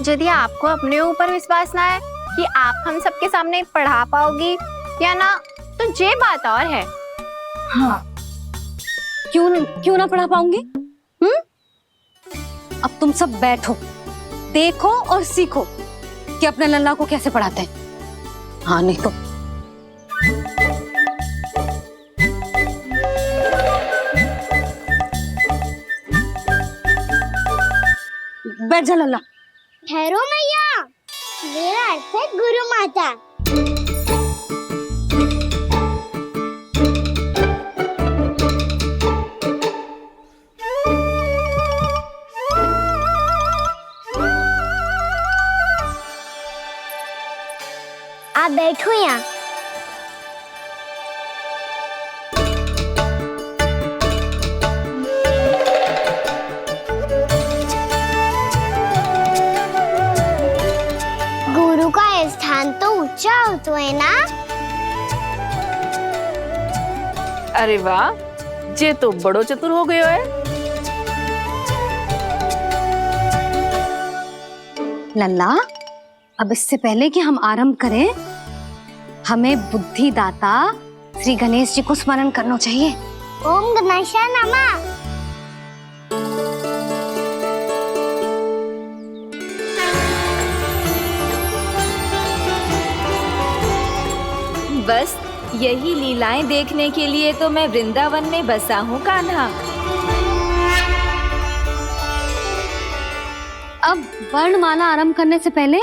यदि आपको अपने ऊपर विश्वास ना है कि आप हम सबके सामने पढ़ा पाओगी या ना, तो ये बात और है। हाँ, क्यों ना पढ़ा पाऊंगी? अब तुम सब बैठो, देखो और सीखो कि अपने लल्ला को कैसे पढ़ाते हैं। हाँ, नहीं तो बैठ जा लल्ला। ठहरो मैया, मेरा अर्थ है गुरु माता। आप बैठो यहाँ। गुरु का स्थान तो ऊंचा होता है ना? अरे वाह, जे तो बड़ो चतुर हो गयो है। लल्ला, अब इससे पहले कि हम आरंभ करें, हमें बुद्धिदाता श्री गणेश जी को स्मरण करना चाहिए। ओम गणेशाय नमः। बस यही लीलाएं देखने के लिए तो मैं वृंदावन में बसा हूँ कान्हा। अब वर्णमाला आरंभ करने से पहले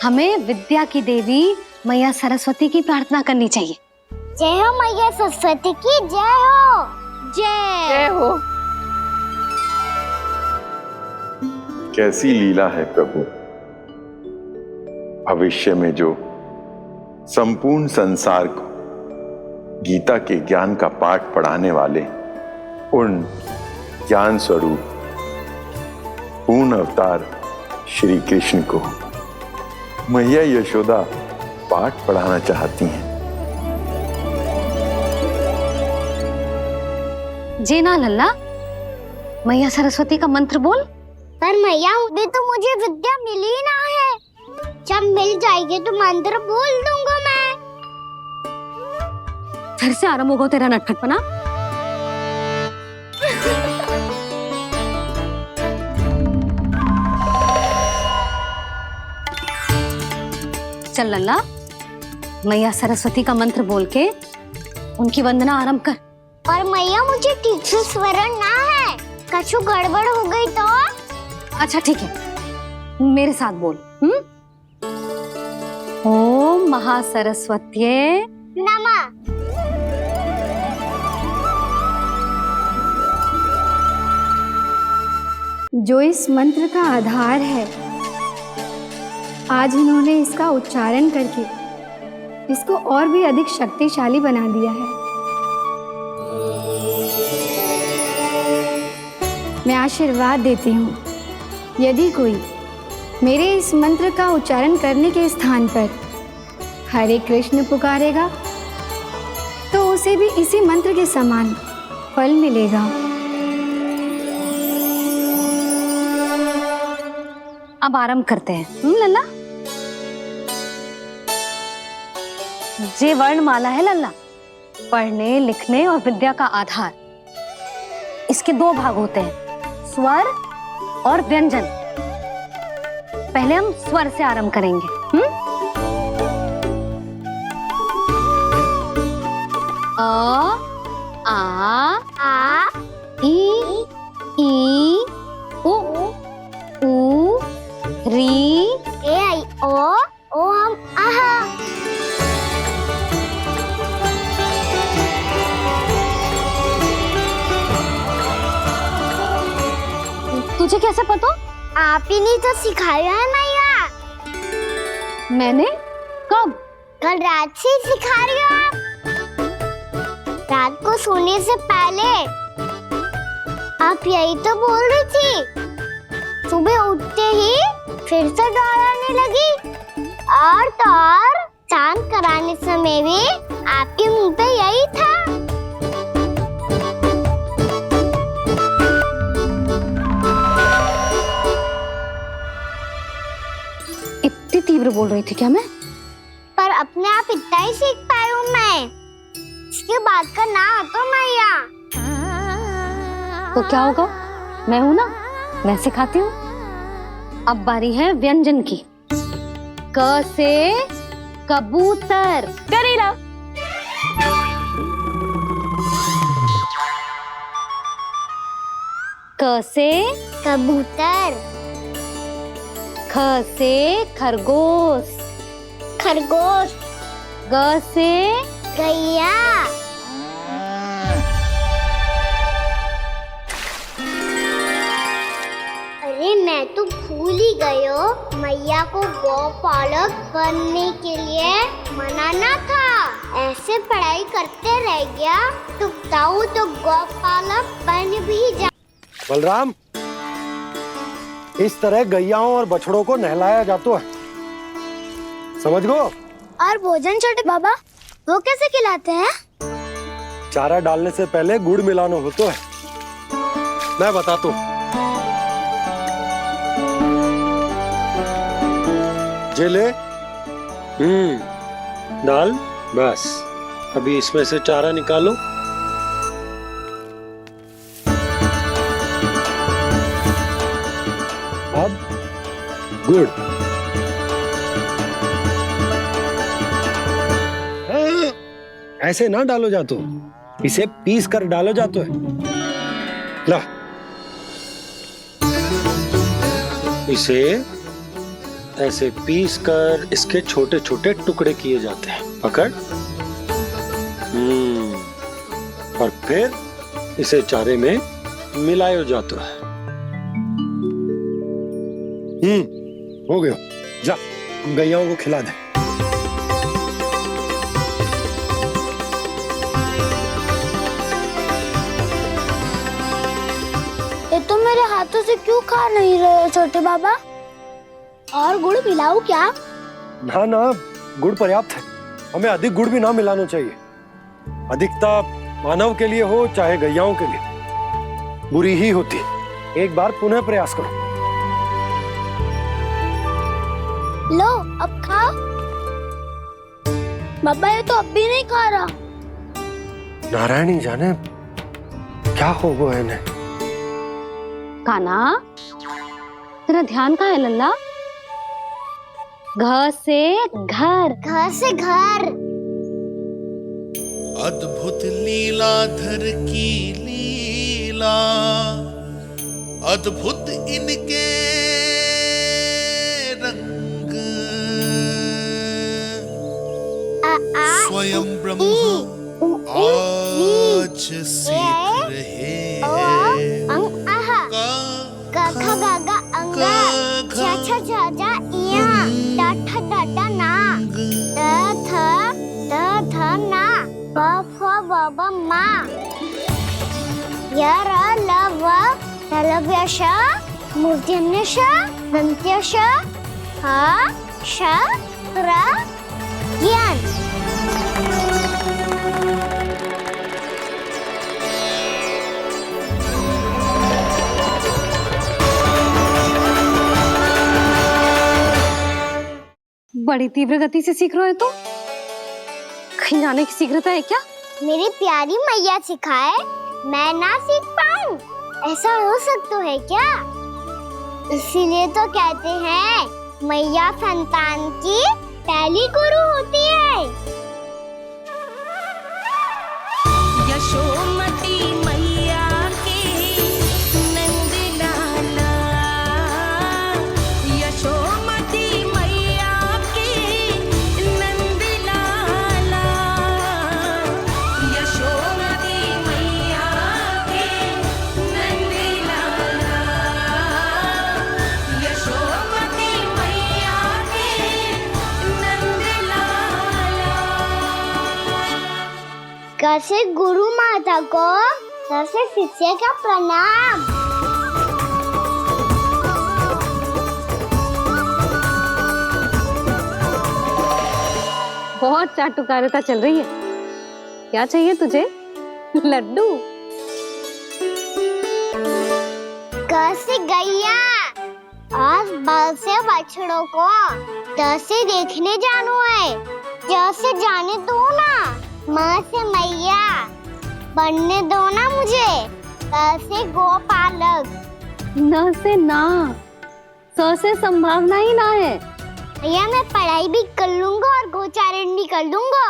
हमें विद्या की देवी मैया सरस्वती की प्रार्थना करनी चाहिए। जय हो मैया सरस्वती की, जय हो। जय हो। कैसी लीला है प्रभु। भविष्य में जो संपूर्ण संसार को गीता के ज्ञान का पाठ पढ़ाने वाले उन ज्ञान स्वरूप पूर्ण अवतार श्री कृष्ण को मैया यशोदा पाठ पढ़ाना चाहती हैं। जी ना लल्ला, मैया सरस्वती का मंत्र बोल। पर मैया, अभी तो मुझे विद्या मिली ना है। जब मिल जाएगी तो मंत्र बोल दूंगा मैं। फिर से आरंभ होगा तेरा नटखटपना। चल लल्ला, मैया सरस्वती का मंत्र बोल के उनकी वंदना आरंभ कर। पर मैया, मुझे ठीक से स्मरण ना है, कछु गड़बड़ हो गई तो? अच्छा ठीक है, मेरे साथ बोल। ओम महासरस्वत्ये नमः। जो इस मंत्र का आधार है, आज इन्होंने इसका उच्चारण करके इसको और भी अधिक शक्तिशाली बना दिया है। मैं आशीर्वाद देती हूँ, यदि कोई मेरे इस मंत्र का उच्चारण करने के स्थान पर हरे कृष्ण पुकारेगा तो उसे भी इसी मंत्र के समान फल मिलेगा। अब आरंभ करते हैं। लल्ला, ये वर्णमाला है लल्ला, पढ़ने लिखने और विद्या का आधार। इसके दो भाग होते हैं, स्वर और व्यंजन। पहले हम स्वर से आरंभ करेंगे। अ, आ, ई, उ, री, ए आई ओ हम आहा। तुझे कैसे पता? आप ही नहीं तो सिखाया है मैया। मैंने? कब? कल रात से सिखा रही हो आप। रात को सोने से पहले आप यही तो बोल रही थी। सुबह उठते ही फिर से डराने लगी, और तो और चांद कराने समय भी आपके मुंह पे यही था। इतनी तीव्र बोल रही थी क्या मैं? पर अपने आप इतना ही सीख पाई हूँ मैं। इसके बाद का ना तो मैया। तो क्या होगा? मैं हूं ना, मैं सिखाती हूँ। अब बारी है व्यंजन की। क से कबूतर। करेला। क से कबूतर। ख से खरगोश। खरगोश। ग से गैया। अरे मैं तो भूल ही गई हूँ, मैया को गौपालक बनने के लिए मनाना था। ऐसे पढ़ाई करते रह गया तो ताऊ तो गौपालक बन भी जा। बलराम, इस तरह गैयाओं और बछड़ों को नहलाया जाता है, समझ गो? और भोजन छोटे बाबा वो कैसे खिलाते हैं? चारा डालने से पहले गुड़ मिलाना होता है, मैं बताता हूँ। जे ले, डाल, बस। अभी इसमें से चारा निकालो। अब गुड़। ऐसे ना डालो जातो, इसे पीस कर डालो जातो है। ला, इसे ऐसे पीस कर इसके छोटे छोटे टुकड़े किए जाते हैं। पकड़। और फिर इसे चारे में मिलाया जाता है। हो गया, जा गैयाओं को खिला दे। ये तो मेरे हाथों से क्यों खा नहीं रहे हो छोटे बाबा? और गुड़ मिलाऊं क्या? ना ना, गुड़ पर्याप्त है। हमें अधिक गुड़ भी ना मिलाना चाहिए। अधिकता मानव के लिए हो चाहे गैयाओं के लिए बुरी ही होती। एक बार पुनः प्रयास करो। लो अब खाओ। बाबा ये तो अब भी नहीं खा रहा। नारायणी जाने क्या हो गया इन्हें। कान्हा, तेरा ध्यान कहाँ है लल्ला? घ से घर। घर से घर। अद्भुत लीलाधर की लीला, अद्भुत इनके रंग, स्वयं ब्रह्म आज सीख रहे हैं। ग ख ग घ अंग, छ छ झ झ इया, ट ठ ड ड ना, द ध ना, प फ ब ब मा, य र ल व ललव्य श, मूर्धन्य श, दन्त्य श, ह श र ज्ञान। बड़ी तीव्र गति से सीख रहे हो तो कहीं जाने की शीघ्रता है क्या? मेरी प्यारी मैया सिखाए, मैं ना सीख पाऊं, ऐसा हो सकता है क्या? इसीलिए तो कहते हैं मैया संतान की पहली गुरु होती है। यशोमती मैया के नंद लाला, यशोमती मैया के नंद लाला, यशोमती मैया के नंद लाला, यशोमती मैया के नंद लाला। कैसे गुरु माता को कैसे शिष्य का प्रणाम। बहुत चाटुकारिता चल रही है। क्या चाहिए तुझे? लड्डू? कैसे गैया आज बल से बछड़ों को कैसे देखने जानो है, कैसे जाने दो ना, माँ से मैया बनने दो ना मुझे। कैसे गोपालक न से ना, स से संभावना ही ना है। भैया मैं पढ़ाई भी कर लूंगा और गोचारण भी कर दूंगा।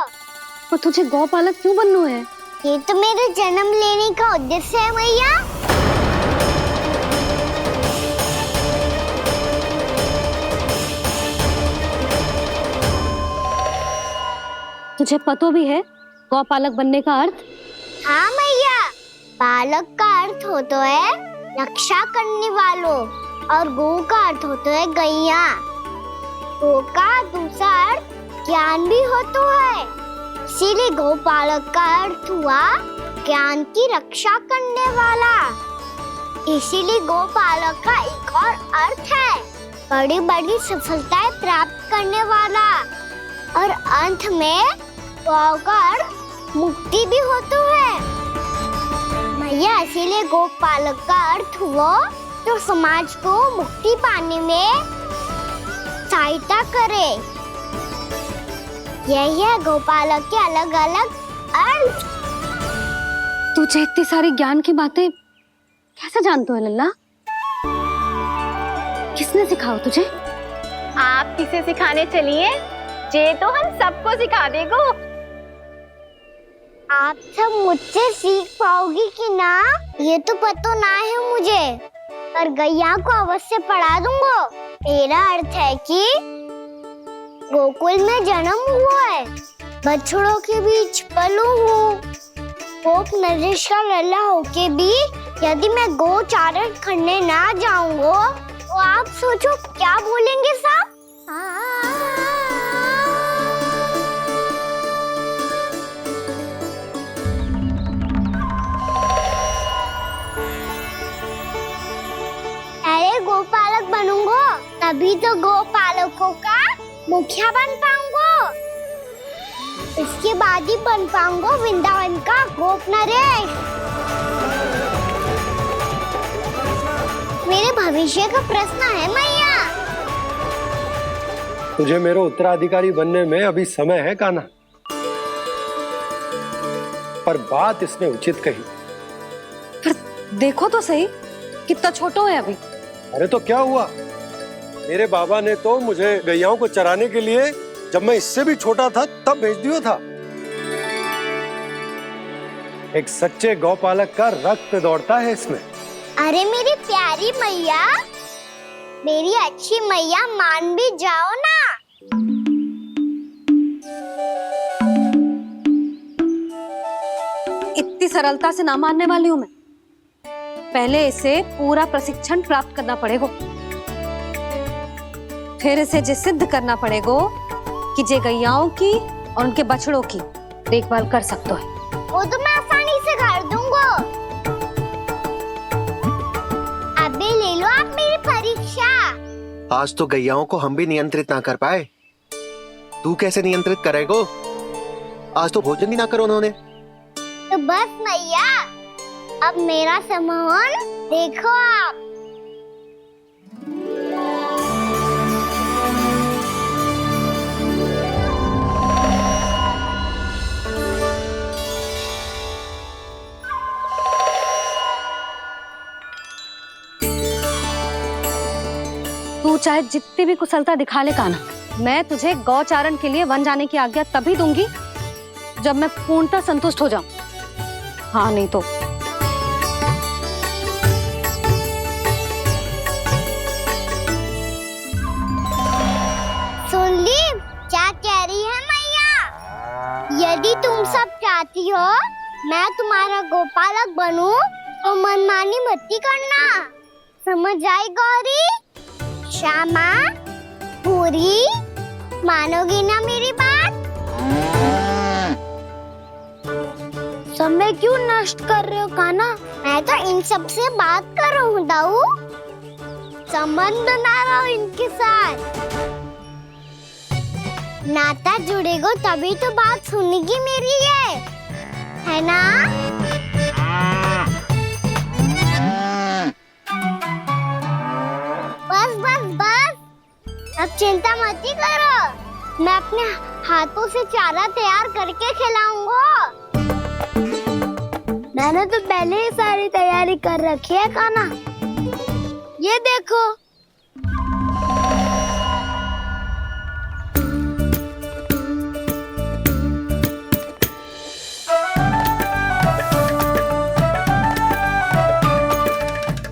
तो तुझे गौपालक क्यों बनना है? ये तो मेरे जन्म लेने का उद्देश्य है मैया। तुझे पता भी है गौपालक बनने का अर्थ? हाँ मैया, पालक का अर्थ होता है रक्षा करने वालों और गो का अर्थ होता है गैया। गो का दूसरा अर्थ ज्ञान भी होता है, इसीलिए गोपालक का अर्थ हुआ ज्ञान की रक्षा करने वाला। इसीलिए गोपालक का एक और अर्थ है बड़ी बड़ी सफलताएं प्राप्त करने वाला, और अंत में गौ का अर्थ मुक्ति भी होता है। मैया इसीलिए गोपालक का अर्थ हुआ जो समाज को मुक्ति पाने में सहायता करे। यही है गोपालक के अलग अलग अर्थ। तुझे इतनी सारी ज्ञान की बातें कैसे जानते हो लल्ला? किसने सिखाओ तुझे? आप किसे सिखाने चलिए, जे तो हम सबको सिखा देगो। आप सब मुझसे सीख पाओगी कि ना ये तो पता ना है मुझे, पर गैया को अवश्य पढ़ा दूंगा। मेरा अर्थ है कि गोकुल में जन्म हुआ है, बछड़ों के बीच पलू हूँ, गोप नरेश का लल्ला होके भी यदि मैं गोचारण करने ना जाऊंगा तो आप सोचो क्या बोलेंगे सब? अरे गोपालक बनूंगा तभी तो गोपालकों का मुखिया बन पाऊंगा। इसके बाद ही बन पाऊंगा वृंदावन का गोप नरेश। मेरे भविष्य का प्रश्न है मैया। तुझे मेरा उत्तराधिकारी बनने में अभी समय है कान्हा, पर बात इसने उचित कही। पर देखो तो सही कितना छोटो है अभी। अरे तो क्या हुआ, मेरे बाबा ने तो मुझे गैयाओं को चराने के लिए जब मैं इससे भी छोटा था तब भेज दिया था। एक सच्चे गौपालक का रक्त दौड़ता है इसमें। अरे मेरी प्यारी मैया, मेरी अच्छी मैया, मान भी जाओ ना। इतनी सरलता से ना मानने वाली हूँ मैं। पहले इसे पूरा प्रशिक्षण प्राप्त करना पड़ेगा, फिर इसे जे सिद्ध करना पड़ेगा कि जे गैयाओं की और उनके बछड़ों की देखभाल कर सकते है। वो तो मैं आसानी से कर दूंगा। अबे ले लो आप मेरी परीक्षा। आज तो गैयाओं को हम भी नियंत्रित ना कर पाए, तू कैसे नियंत्रित करेगो? आज तो भोजन ही ना करो उन्होंने। तो बस मैया, अब मेरा सम्मान देखो आप। तू चाहे जितनी भी कुशलता दिखा ले कान्हा, मैं तुझे गौचारण के लिए वन जाने की आज्ञा तभी दूंगी जब मैं पूर्णतः संतुष्ट हो जाऊं। हाँ नहीं तो सुन ली क्या कह रही है मैया? यदि तुम सब चाहती हो मैं तुम्हारा गोपालक बनूं तो मनमानी मत करना, समझ आई गौरी? श्यामा, पूरी, मानोगी ना मेरी बात? समय क्यों नष्ट कर रहे हो कान्हा? मैं तो इन सब से बात कर रहा हूँ दाऊ, संबंध बना रहा हूँ इनके साथ। नाता जुड़ेगा तभी तो बात सुनेगी मेरी है ना? बस बस बस, अब चिंता मत ही करो, मैं अपने हाथों से चारा तैयार करके खिलाऊंगा। मैंने तो पहले ही सारी तैयारी कर रखी है कान्हा, ये देखो।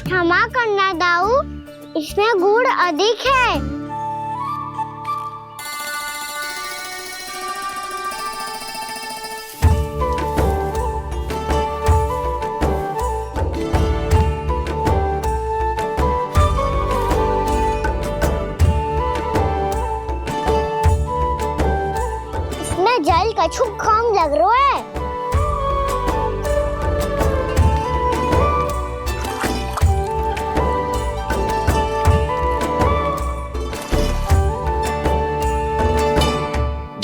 क्षमा करना दाऊ, इसमें गुड़ अधिक है। इसमें जल कछु कम लग रहा है।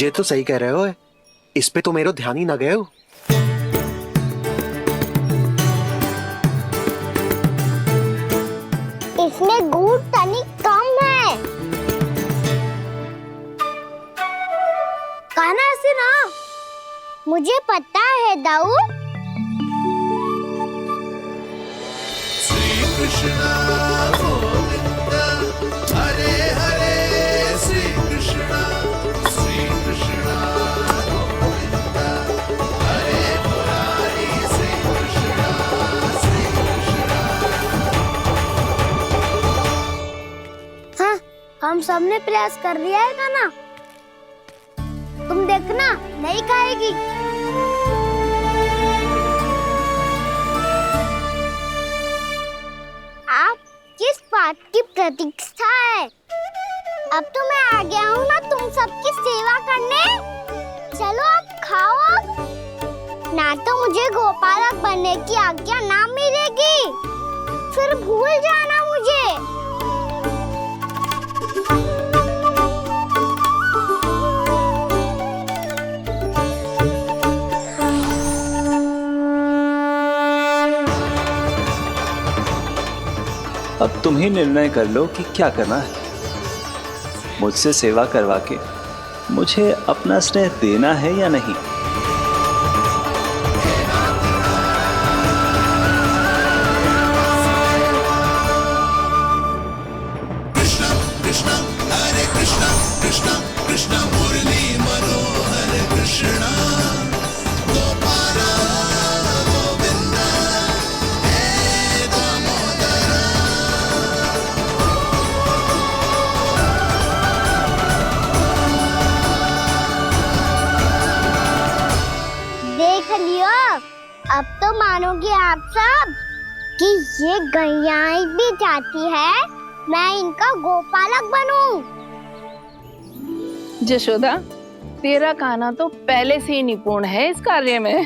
ये तो सही कह रहे हो, इस पे तो मेरे ध्यान ही ना गए हो। इसमें गुड़ तनिक कम है। कान्हा ऐसे ना, मुझे पता है दाऊ। श्री कृष्ण गोविंद हरे हरे, श्री कृष्ण गोविंद हरे मुरारी, श्री कृष्ण हाँ, हम सबने प्रयास कर लिया है कान्हा, तुम देखना नहीं खाएगी। आप किस बात की प्रतीक्षा है? अब तो मैं आ गया हूँ ना तुम सबकी सेवा करने, चलो आप खाओ अब। ना तो मुझे गोपालक बनने की आज्ञा ना मिलेगी, फिर भूल जाना मुझे। अब तुम ही निर्णय कर लो कि क्या करना है। मुझसे सेवा करवा के मुझे अपना स्नेह देना है या नहीं। कृष्ण कृष्ण हरे कृष्ण कृष्ण कृष्ण मुरली मनोहर कृष्ण गोपाल गोविंद हे दामोदर। देख लियो, अब तो मानोगे आप सब कि ये गैयाएं भी चाहती है मैं इनका गोपालक बनूं। जशोदा, तेरा कान्हा तो पहले से ही निपुण है इस कार्य में।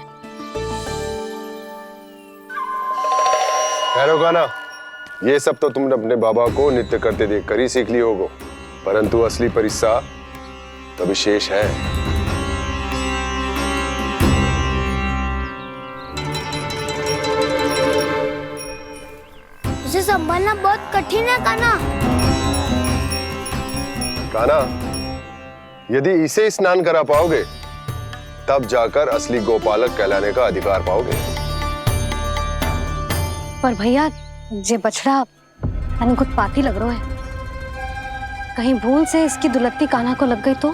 खैर गाना, ये सब तो तुमने अपने बाबा को नृत्य करते देख कर ही सीख ली होगो, परंतु असली परिस्सा तो विशेष है। इसे संभालना बहुत कठिन है कान्हा। कान्हा, यदि इसे स्नान करा पाओगे तब जाकर असली गोपालक कहलाने का अधिकार पाओगे। पर भैया, ये बछड़ा कुछ पाती लग रहा है। कहीं भूल से इसकी दुलत्ती कान्हा को लग गई तो?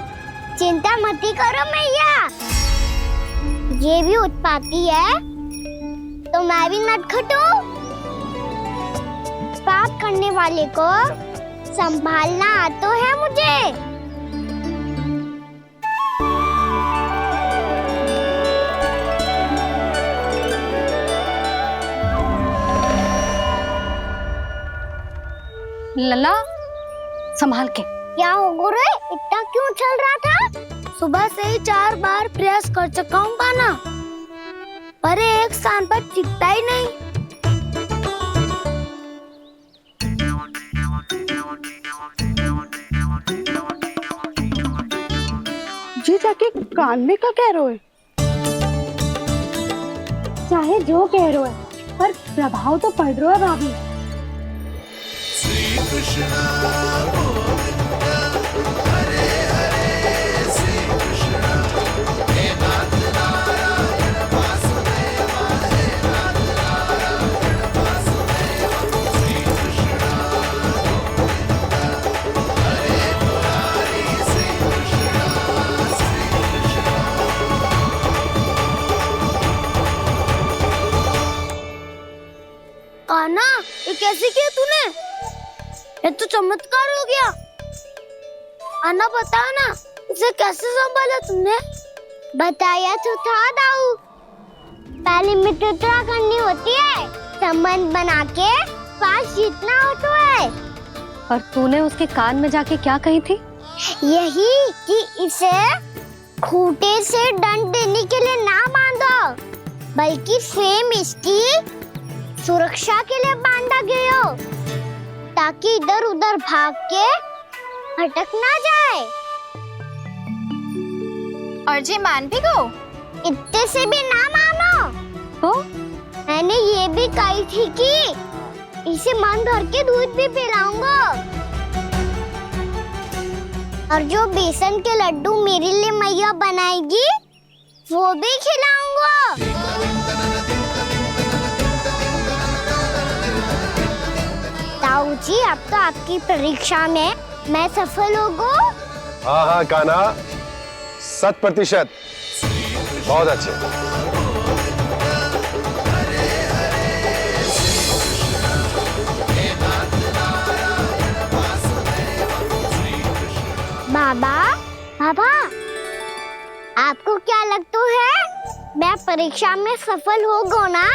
चिंता मत करो मैया, ये भी उत्पाती है तो मैं भी नटखट हूँ। पाप करने वाले को संभालना आता है मुझे। लला संभाल के। क्या हो गुरु, इतना क्यों चल रहा था? सुबह से ही 4 बार प्रयास कर चुका हूँ कान्हा, पर एक स्थान पर टिकता ही नहीं। जी जाके कान में क्या कह रहे हो? चाहे जो कह रहे हो पर प्रभाव तो पड़ रहा है भाभी। श्री कृष्णा गोविंद हरे हरे, श्री कृष्णा हे नाथ नारायण वासुदेवा, हे नाथ नारायण वासुदेवा, श्री कृष्णा गोविंद हरे मुरारी, श्री कृष्णा श्री कृष्णा। कान्हा, ये कैसे किया तूने? ये तो चमत्कार हो गया। अन्ना बताओ ना, इसे कैसे संभाला तुमने? बताया तो था दाऊ, पहले मित्रता करनी होती है, संबंध बना के पास जीतना होता है। पर तूने उसके कान में जाके क्या कही थी? यही कि इसे खूंटे से दंड देने के लिए ना बांधो, बल्कि स्वयं इसकी सुरक्षा के लिए बांधा गया हो, ताकि इधर उधर भाग के भटक ना जाए। और जी मान भी गो? इतने से भी ना मानो तो? मैंने ये भी कही थी कि इसे मन भर के दूध भी पिलाऊंगा, और जो बेसन के लड्डू मेरे लिए मैया बनाएगी वो भी खिलाऊंगा। ताऊ जी, अब तो आपकी परीक्षा में मैं सफल होगा। हाँ हाँ कान्हा, 100%। बहुत अच्छे। बाबा, बाबा, आपको क्या लगता है मैं परीक्षा में सफल होगा ना?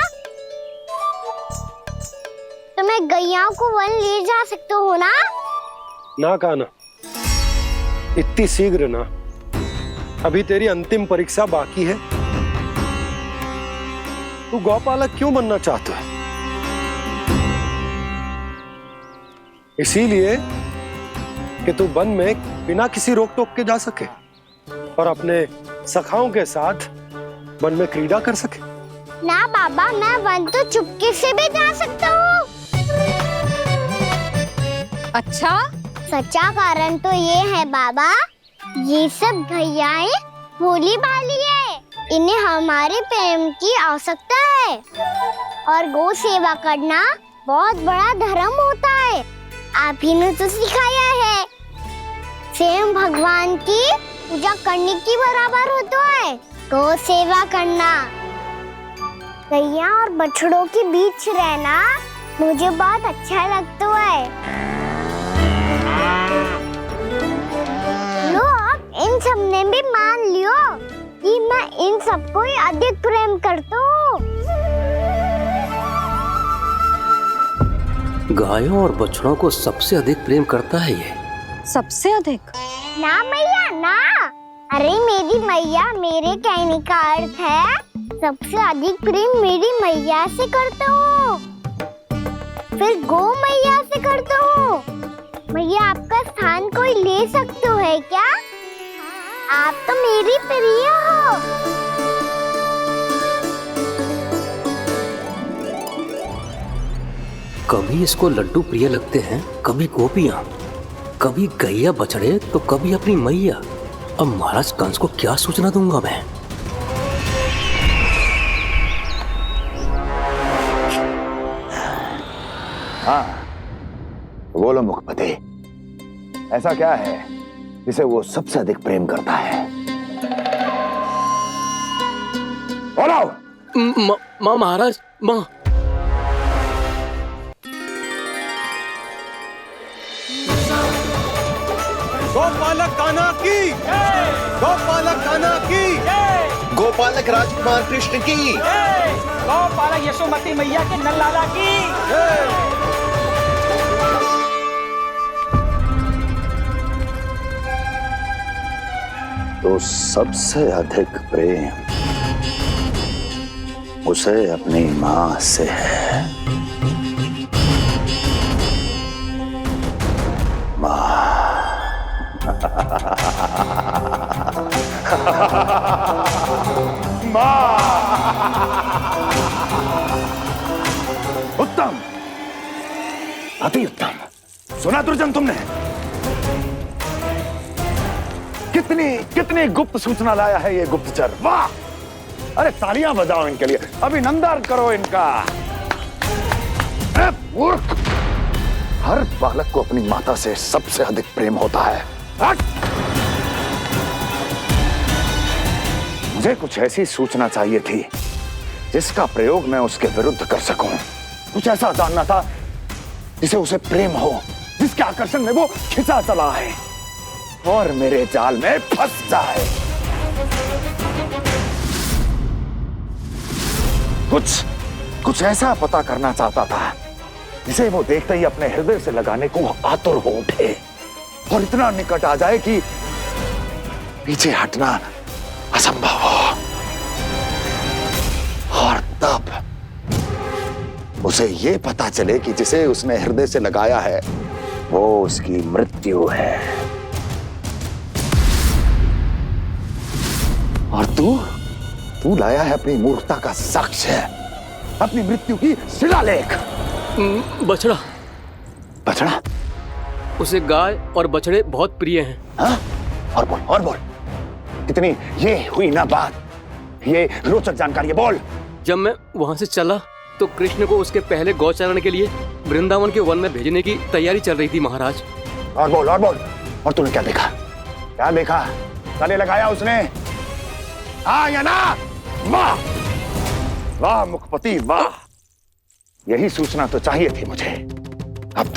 तो मैं गैया को वन ले जा सकता हूँ ना? ना कान्हा, इतनी शीघ्र ना, अभी तेरी अंतिम परीक्षा बाकी है। तू गौपालक क्यों बनना चाहता है? इसीलिए कि तू वन में बिना किसी रोक टोक के जा सके और अपने सखाओं के साथ वन में क्रीड़ा कर सके। ना बाबा, मैं वन तो चुपके से भी जा सकता हूँ। अच्छा? सच्चा कारण तो ये है बाबा, ये सब भैयाएं भोली भाली है, इन्हें हमारे प्रेम की आवश्यकता है, और गौ सेवा करना बहुत बड़ा धर्म होता है। आप ही ने तो सिखाया है, स्वयं भगवान की पूजा करने की बराबर होता है गौ सेवा करना। गैया और बछड़ों के बीच रहना मुझे बहुत अच्छा लगता है। लो, अब इन सब ने भी मान लियो कि मैं इन सबको ही अधिक प्रेम करता हूँ। गायों और बछड़ों को सबसे अधिक प्रेम करता है ये। सबसे अधिक? ना मैया ना, अरे मेरी मैया, मेरे कहने का अर्थ है सबसे अधिक प्रेम मेरी मैया से करता हूँ, फिर गौ मैया से करता हूँ। मैया, आपका स्थान कोई ले सकते है क्या? आप तो मेरी प्रिय हो। कभी इसको लड्डू प्रिय लगते हैं, कभी गोपियां, कभी गैया बछड़े, तो कभी अपनी मैया। अब महाराज कंस को क्या सूचना दूंगा मैं? हाँ, बोलो मुखपति, ऐसा क्या है जिसे वो सबसे अधिक प्रेम करता है? बोलो। माँ महाराज, माँ। गोपालक कान्हा की, गोपालक कान्हा की, गोपालक राजकुमार कृष्ण की, गोपालक यशोमती मैया के नल्लाला की। तो सबसे अधिक प्रेम उसे अपनी मां से है। उत्तम, अति उत्तम। सुना दुर्जन तुमने? कितनी कितनी गुप्त सूचना लाया है ये गुप्तचर। वाह! अरे तालियां बजाओ इनके लिए, अभिनंदन करो इनका। मूर्ख! हर बालक को अपनी माता से सबसे अधिक प्रेम होता है। हट! मुझे कुछ ऐसी सूचना चाहिए थी जिसका प्रयोग मैं उसके विरुद्ध कर सकूं। कुछ ऐसा जानना था जिसे उसे प्रेम हो, जिसके आकर्षण में वो खिंचा चला है और मेरे जाल में फंस जाए। कुछ ऐसा पता करना चाहता था जिसे वो देखते ही अपने हृदय से लगाने को आतुर हो उठे और इतना निकट आ जाए कि पीछे हटना असंभव हो। और तब उसे ये पता चले कि जिसे उसने हृदय से लगाया है वो उसकी मृत्यु है। और तू लाया है अपनी मूर्खता का साक्ष्य, अपनी मृत्यु की शिलालेख। बछड़ा। बछड़ा? उसे गाय और बछड़े बहुत प्रिय हैं। हाँ? और बोल। कितनी ये हुई ना बात, ये रोचक जानकारी है, बोल। जब मैं वहां से चला तो कृष्ण को उसके पहले गौचारण के लिए वृंदावन के वन में भेजने की तैयारी चल रही थी महाराज। और बोल। और तूने क्या देखा? गले लगाया उसने? हाँ या ना? वाह वाह मुखपति वाह, यही सूचना तो चाहिए थी मुझे। अब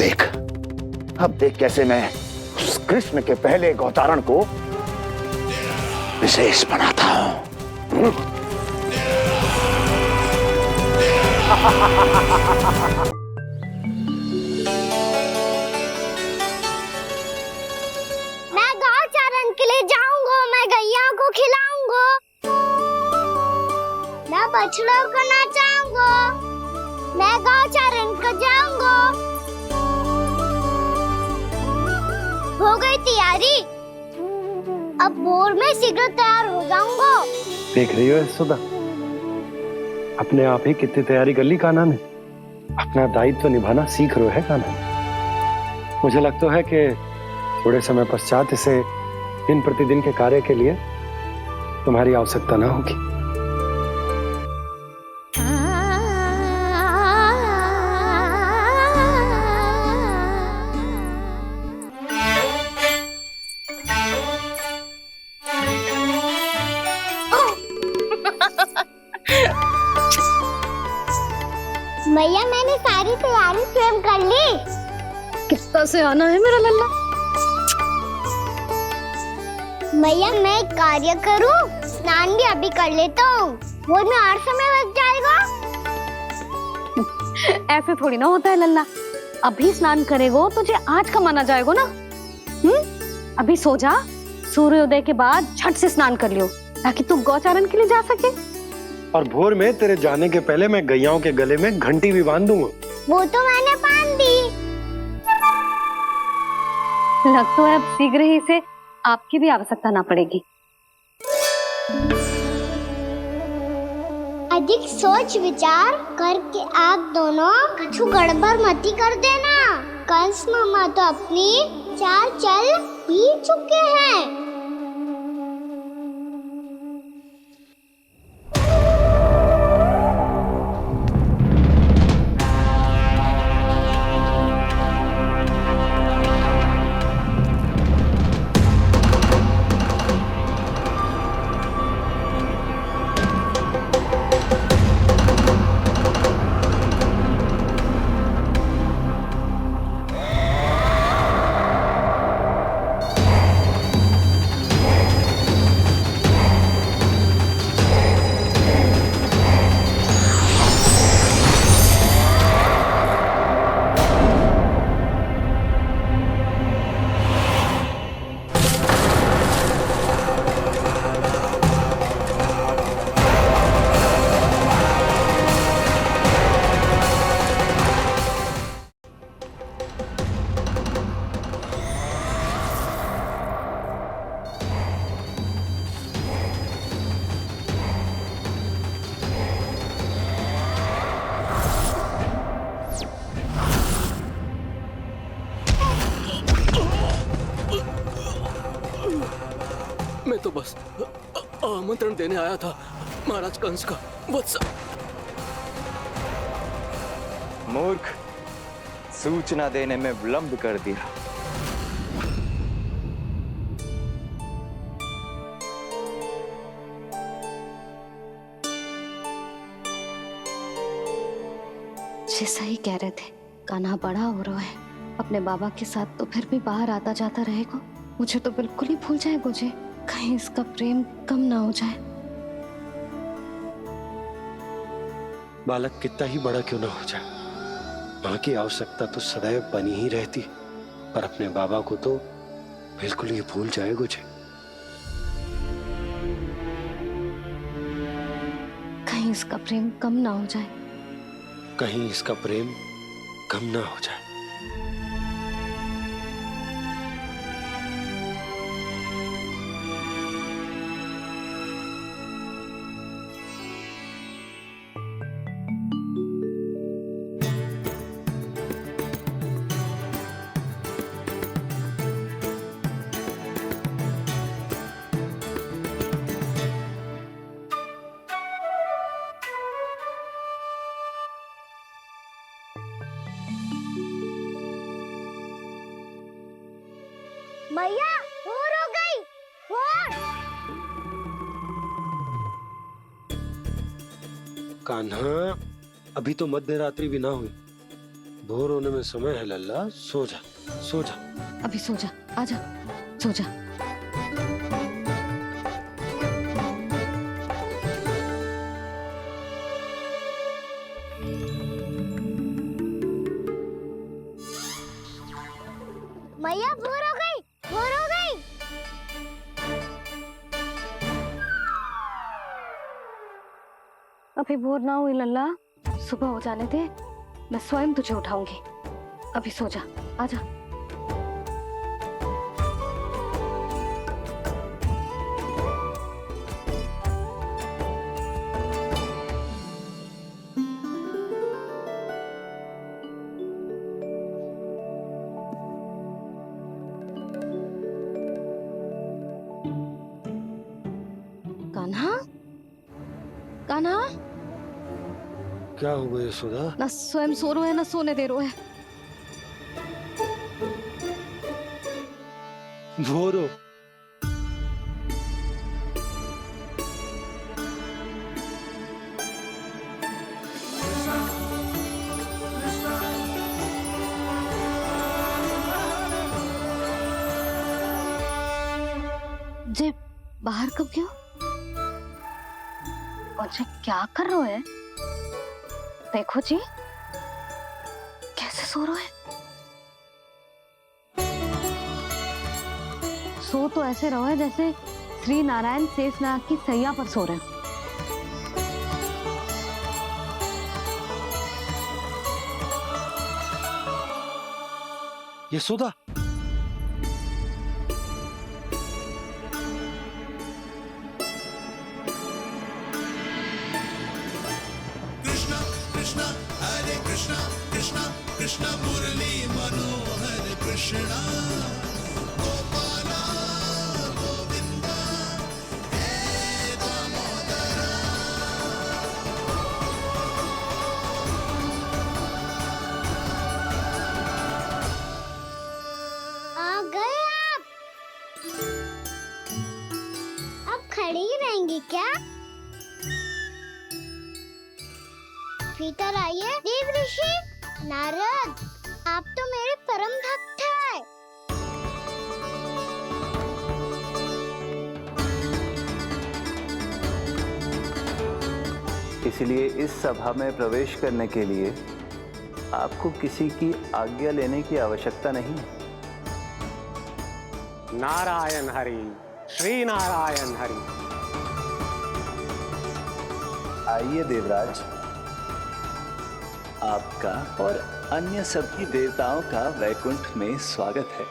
देख कैसे मैं उस कृष्ण के पहले गौचारण को विशेष बनाता हूं। मैं गौचारण के लिए जाऊंगा, मैं गैया को खिलाऊंगा, मैं बछड़ों को नचाऊंगा, मैं गौचारण को जाऊंगा। हो गई तैयारी, अब भोर में शीघ्र तैयार हो जाऊंगा। देख रही हो यशोदा, अपने आप ही कितनी तैयारी कर ली कान्हा ने। अपना दायित्व निभाना सीख रहे है कान्हा। मुझे लगता है कि थोड़े समय पश्चात इसे दिन प्रतिदिन के कार्य के लिए तुम्हारी आवश्यकता ना होगी। मैया मैंने सारी तैयारी स्वयं कर ली। कितना से आना है मेरा लल्ला? मैया मैं एक कार्य करूं, स्नान भी अभी कर लेता हूँ, वो में और समय लग जाएगा। ऐसे थोड़ी ना होता है लल्ला, अभी स्नान करेगो तुझे आज का माना जाएगा ना। अभी सो जा, सूर्योदय के बाद झट से स्नान कर लियो ताकि तू गौचारण के लिए जा सके। और भोर में तेरे जाने के पहले मैं गैयाओं के गले में घंटी भी बांध दूंगा। वो तो मैंने बांध दी। लगता है अब शीघ्र ही से आपकी भी आवश्यकता ना पड़ेगी। अधिक सोच विचार करके आप दोनों कछु गड़बड़ मती कर देना। कंस मामा तो अपनी चाल चल ही चुके हैं। मैं तो बस आमंत्रण देने आया था महाराज कंस का। वत्स मूर्ख, सूचना देने में विलंब कर दिया। जैसा ही कह रहे थे, कान्हा बड़ा हो रहा है अपने बाबा के साथ, तो फिर भी बाहर आता जाता रहेगा। मुझे तो बिल्कुल ही भूल जाए मुझे, कहीं इसका प्रेम कम ना हो जाए। बालक कितना ही बड़ा क्यों ना हो जाए, मां की आवश्यकता तो सदैव बनी ही रहती, पर अपने बाबा को तो बिल्कुल ही भूल जाए मुझे। कहीं इसका प्रेम कम ना हो जाए, कहीं इसका प्रेम कम ना हो जाए। मैया भोर हो गई, भोर। कान्हा, अभी तो मध्य रात्रि भी ना हुई, भोर होने में समय है लल्ला। सो जा, सो जा। अभी सो जा, आजा, सो जा। मैया भोर हो गई, भोर हो गई। अभी भोर ना हुई लल्ला, सुबह हो जाने दे, मैं स्वयं तुझे उठाऊंगी। अभी सो जा, आजा। कान्हा, कान्हा, क्या हो गया सुधा? ना स्वयं सो रो है ना सोने दे रो है। भोर हो। जे बाहर कब गयो? और जे क्या कर रहे है? देखो जी, कैसे सो रहा है। सो तो ऐसे रहो है जैसे श्री नारायण शेषनाग की सैया पर सो रहे हैं। यशोदा, कृष्णा कृष्णा हरे कृष्णा कृष्णा कृष्णा मुरली मनोहर कृष्णा गोपाला गोविंदा हे दामोदरा। आ गए आप। अब खड़ी ही रहेंगी क्या? भीतर आइए। देव ऋषि नारद, आप तो मेरे परम भक्त हैं। इसलिए इस सभा में प्रवेश करने के लिए आपको किसी की आज्ञा लेने की आवश्यकता नहीं है। नारायण हरि, श्री नारायण हरि। आइए देवराज, आपका और अन्य सभी देवताओं का वैकुंठ में स्वागत है।